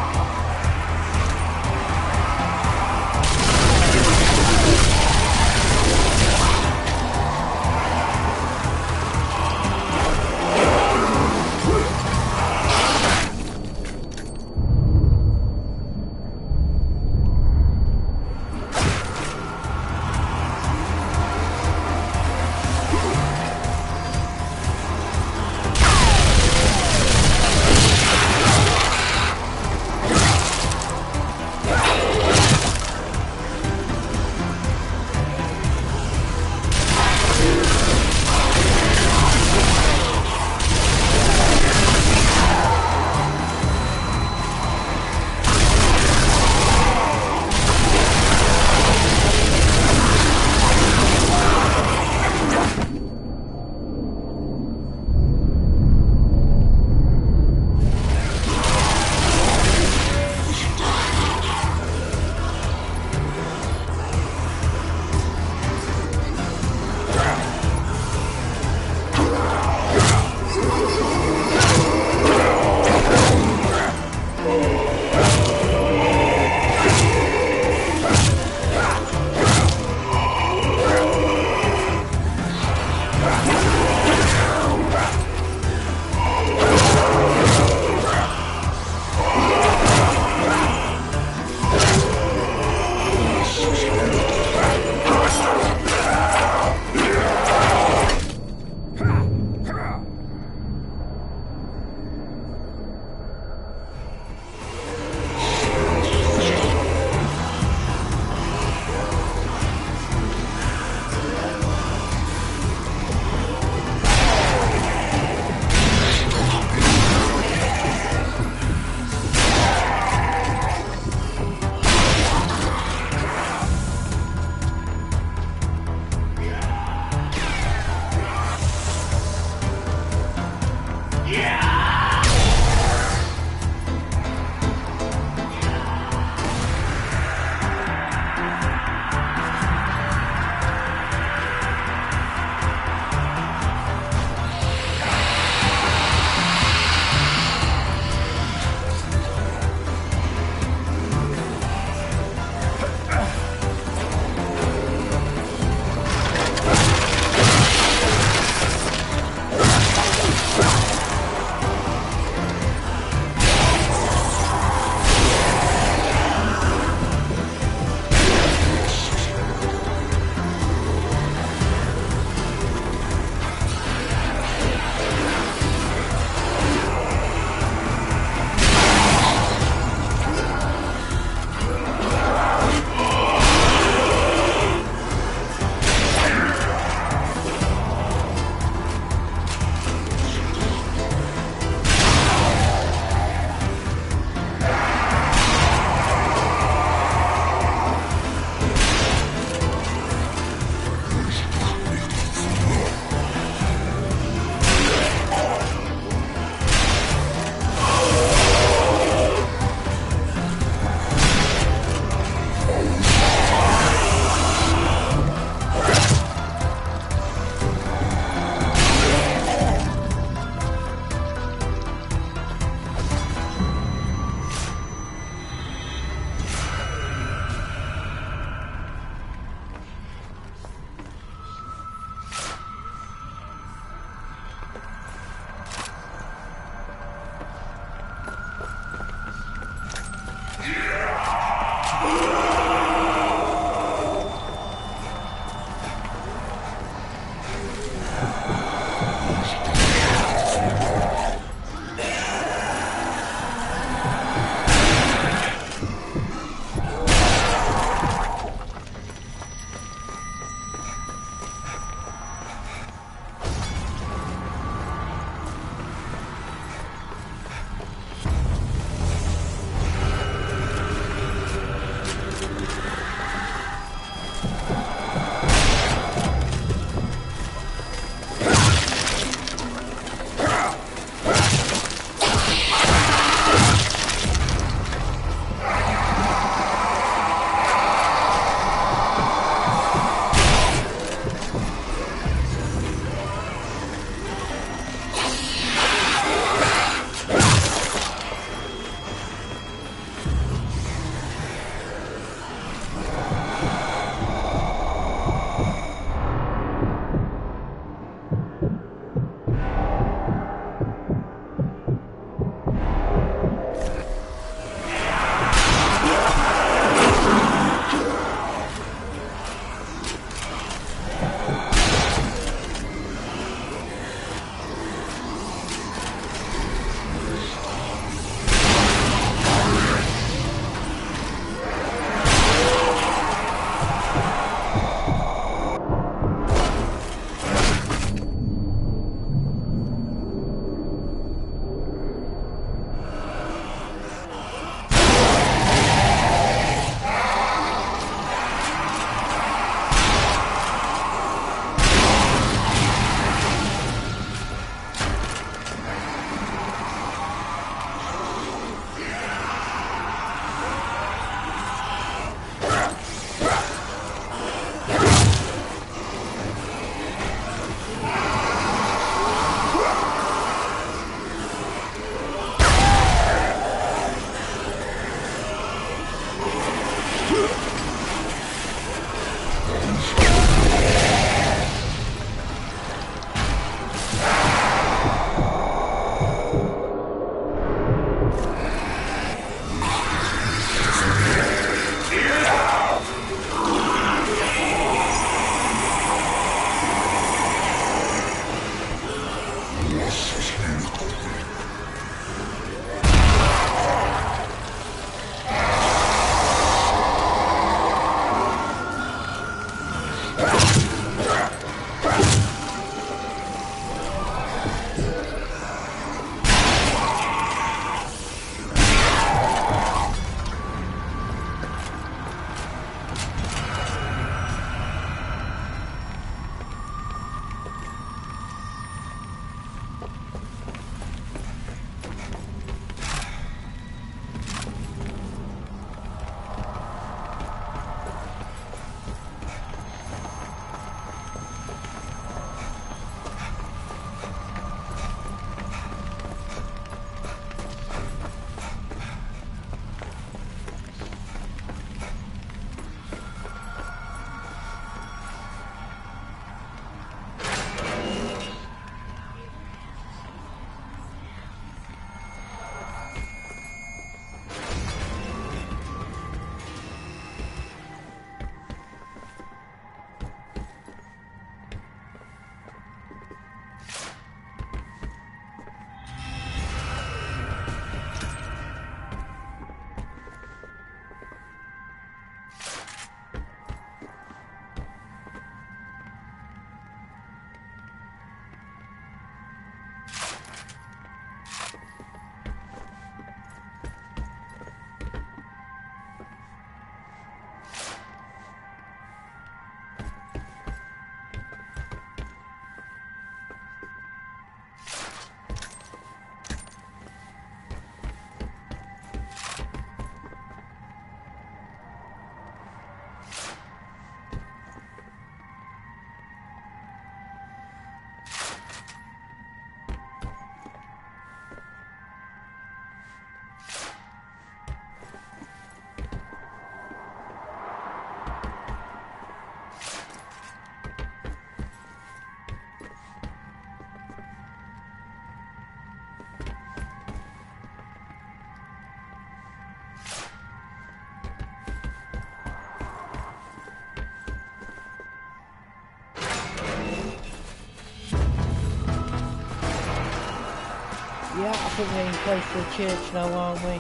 Yeah, I think we're getting close to the church now, aren't we?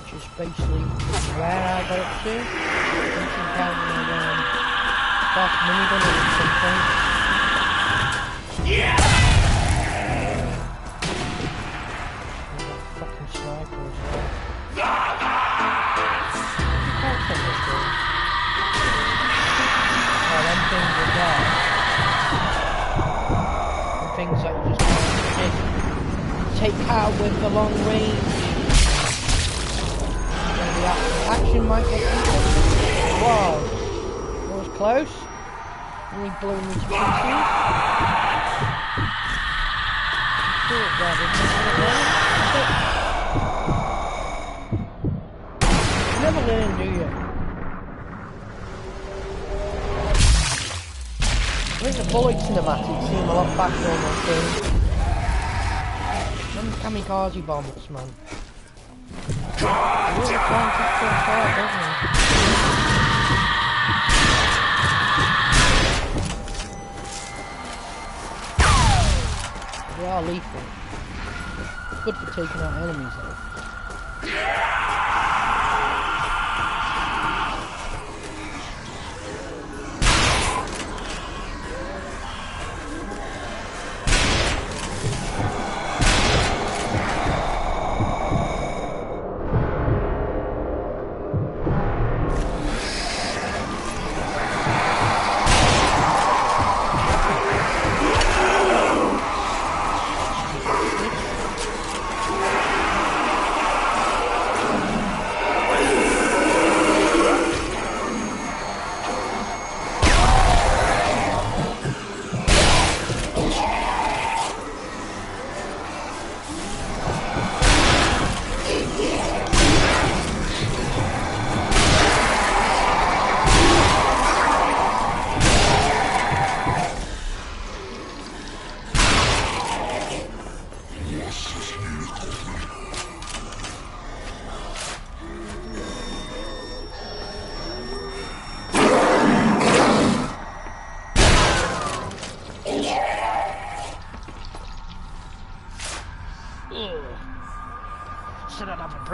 Which is basically where I got up to. I'm counting around fast minigun or something. Yeah! Fucking sniper as well. Can't send this thing. Oh, them things are there. The things that you just can't take out with the long range. And the action might get interesting. Wow, that was close. Really blew me to pieces. You never learn, do you? I think the bullet cinematics seem a lot faster on this game. Them kamikaze bombs, man. They really try and catch us apart, don't they? They are lethal. Good for taking out enemies though.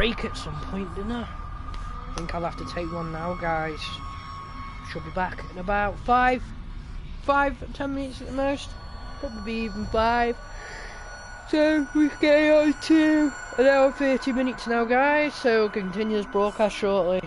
break at some point, didn't I? I think I'll have to take one now, guys. Should be back in about 10 minutes at the most. Probably even 5. So we're getting on to an hour and 30 minutes now, guys. So continue this broadcast shortly.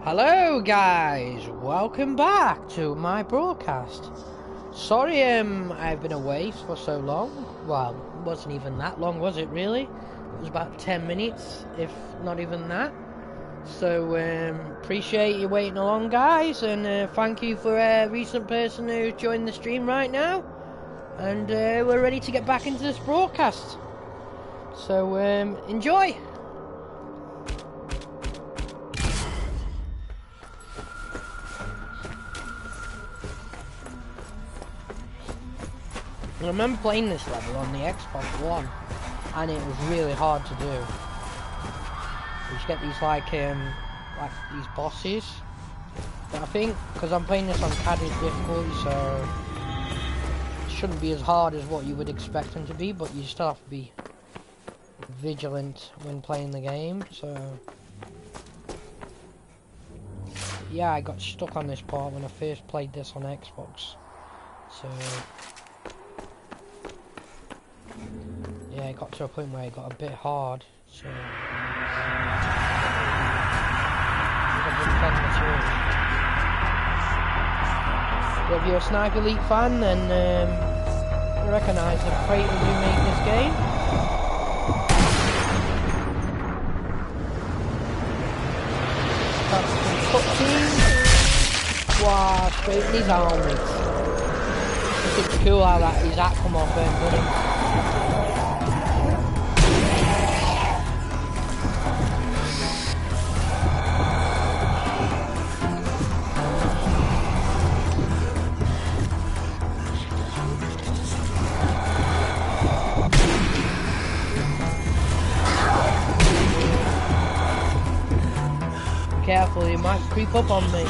Hello guys, welcome back to my broadcast. Sorry I've been away for so long. Well, it wasn't even that long, was it really? It was about 10 minutes, if not even that. So appreciate you waiting along guys, and thank you for a recent person who joined the stream right now. And we're ready to get back into this broadcast. So enjoy! I remember playing this level on the Xbox One, and it was really hard to do. You just get these like these bosses, but I think because I'm playing this on Cadet difficulty, so it shouldn't be as hard as what you would expect them to be. But you still have to be vigilant when playing the game. So yeah, I got stuck on this part when I first played this on Xbox. So. Yeah, it got to a point where it got a bit hard, so... If you're a Sniper Elite fan, then you recognise the creators who made this game. That's some cutscenes. Wow, straight in his armies. It's cool how his hat come off and running. Careful, he might creep up on me.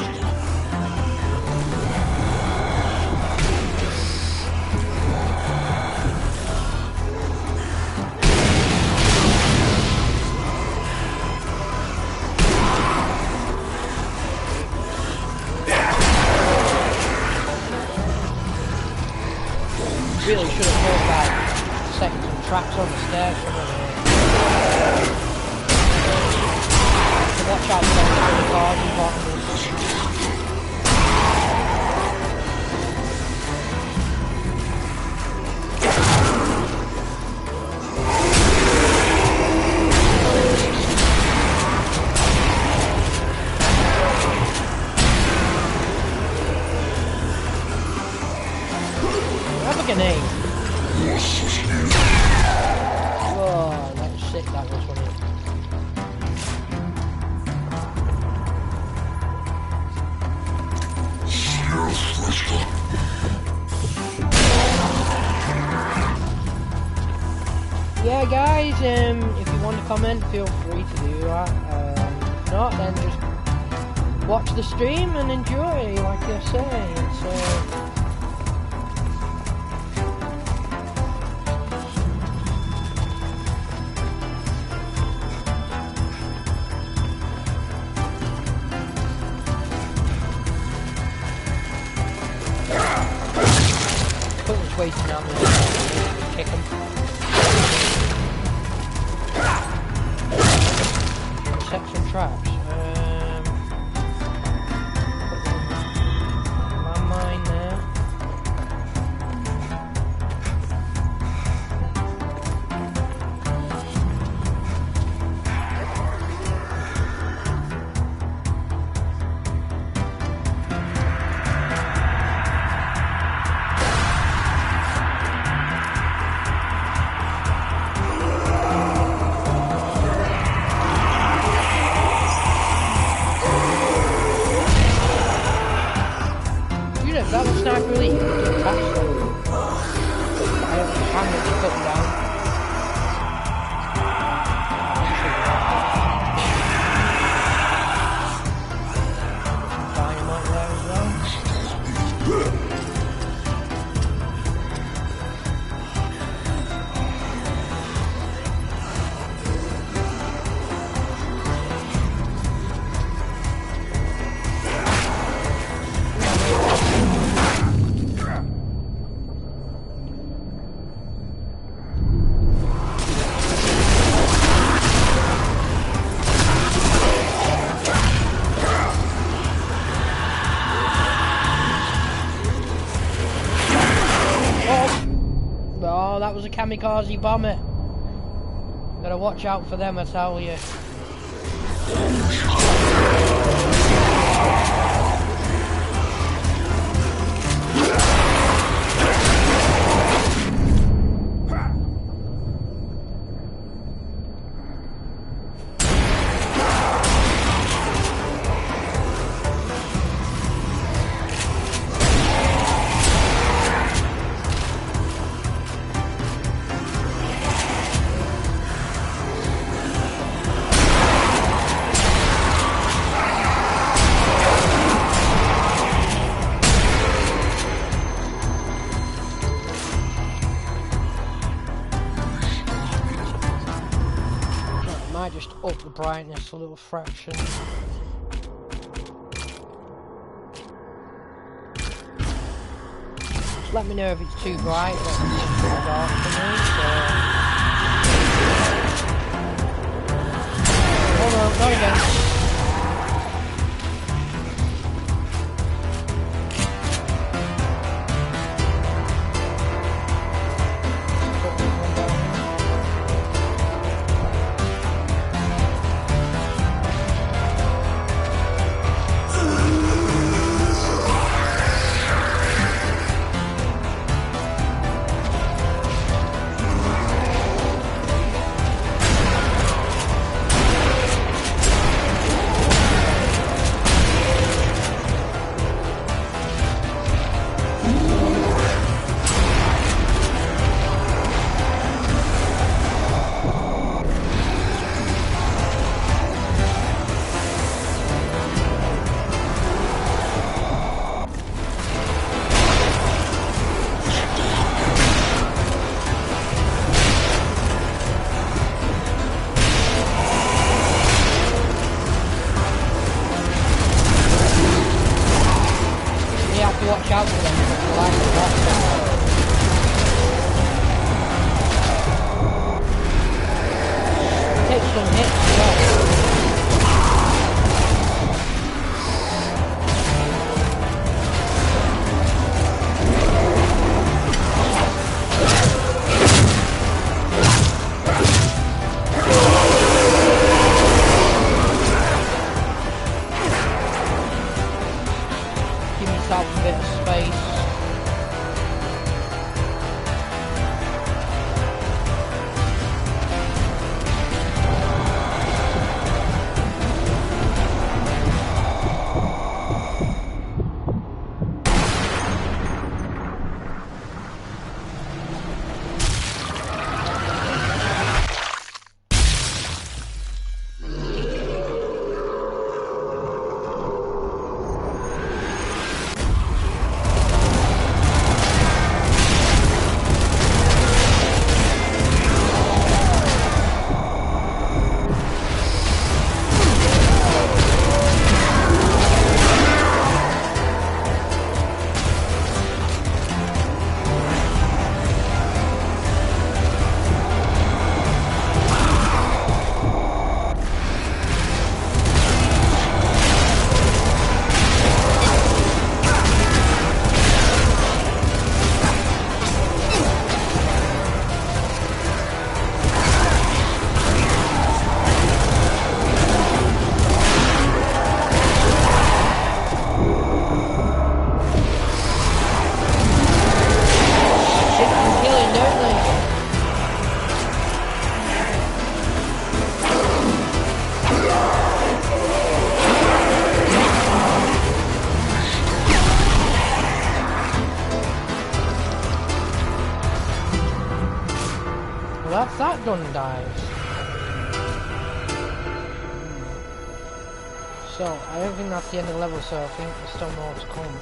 Really should have thought about setting some traps on the stairs from over here. So watch out for those tiny cars and boxes. Grenade. Whoa, that was sick, that was, wasn't it? Yeah guys, if you want to comment, feel free to do that. If not, then just watch the stream and enjoy, like you're saying. So waiting out there, kick him. Set some traps. Landmine there. That was Sniper Elite. I don't know, put them down. Dynamite there as well. that was a kamikaze bomber. Gotta watch out for them, I tell you. Just up the brightness a little fraction. Just let me know if it's too bright, but it's too dark for me. Oh no, not again. Watch out for them, because like the take some hits as well. Give yourself a bit of space. That's that done, guys. So, I don't think that's the end of the level, so I think there's still more to come.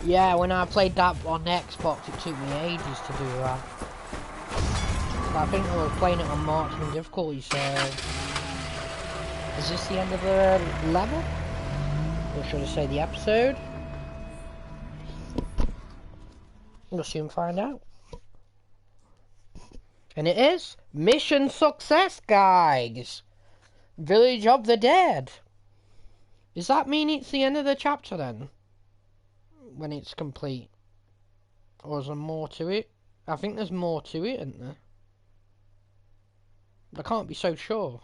Yeah, when I played that on the Xbox, it took me ages to do that. But I think I was playing it on maximum difficulty, so... Is this the end of the level? Or should I say the episode? We'll soon find out. And it is mission success, guys! Village of the Dead. Does that mean it's the end of the chapter then? When it's complete? Or is there more to it? I think there's more to it, isn't there? I can't be so sure.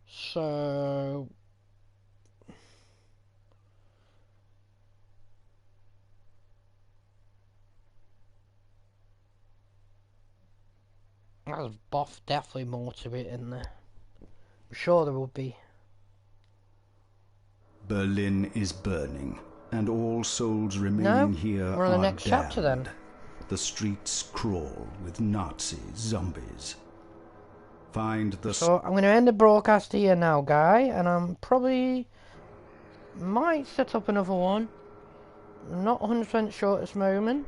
So... There's definitely more to it, isn't there? I'm sure there will be.
Berlin is burning, and all souls remaining here
we're on the
are
next chapter then.
damned. The streets crawl with Nazi zombies. Find the...
So I'm going to end the broadcast here now, guy, and I'm probably might set up another one. I'm not 100% sure at this moment.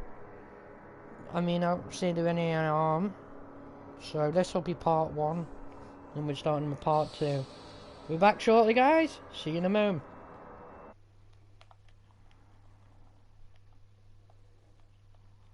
I mean, I don't see there any harm. So this will be part 1, and we're starting with part 2. We'll be back shortly, guys. See you in a moment.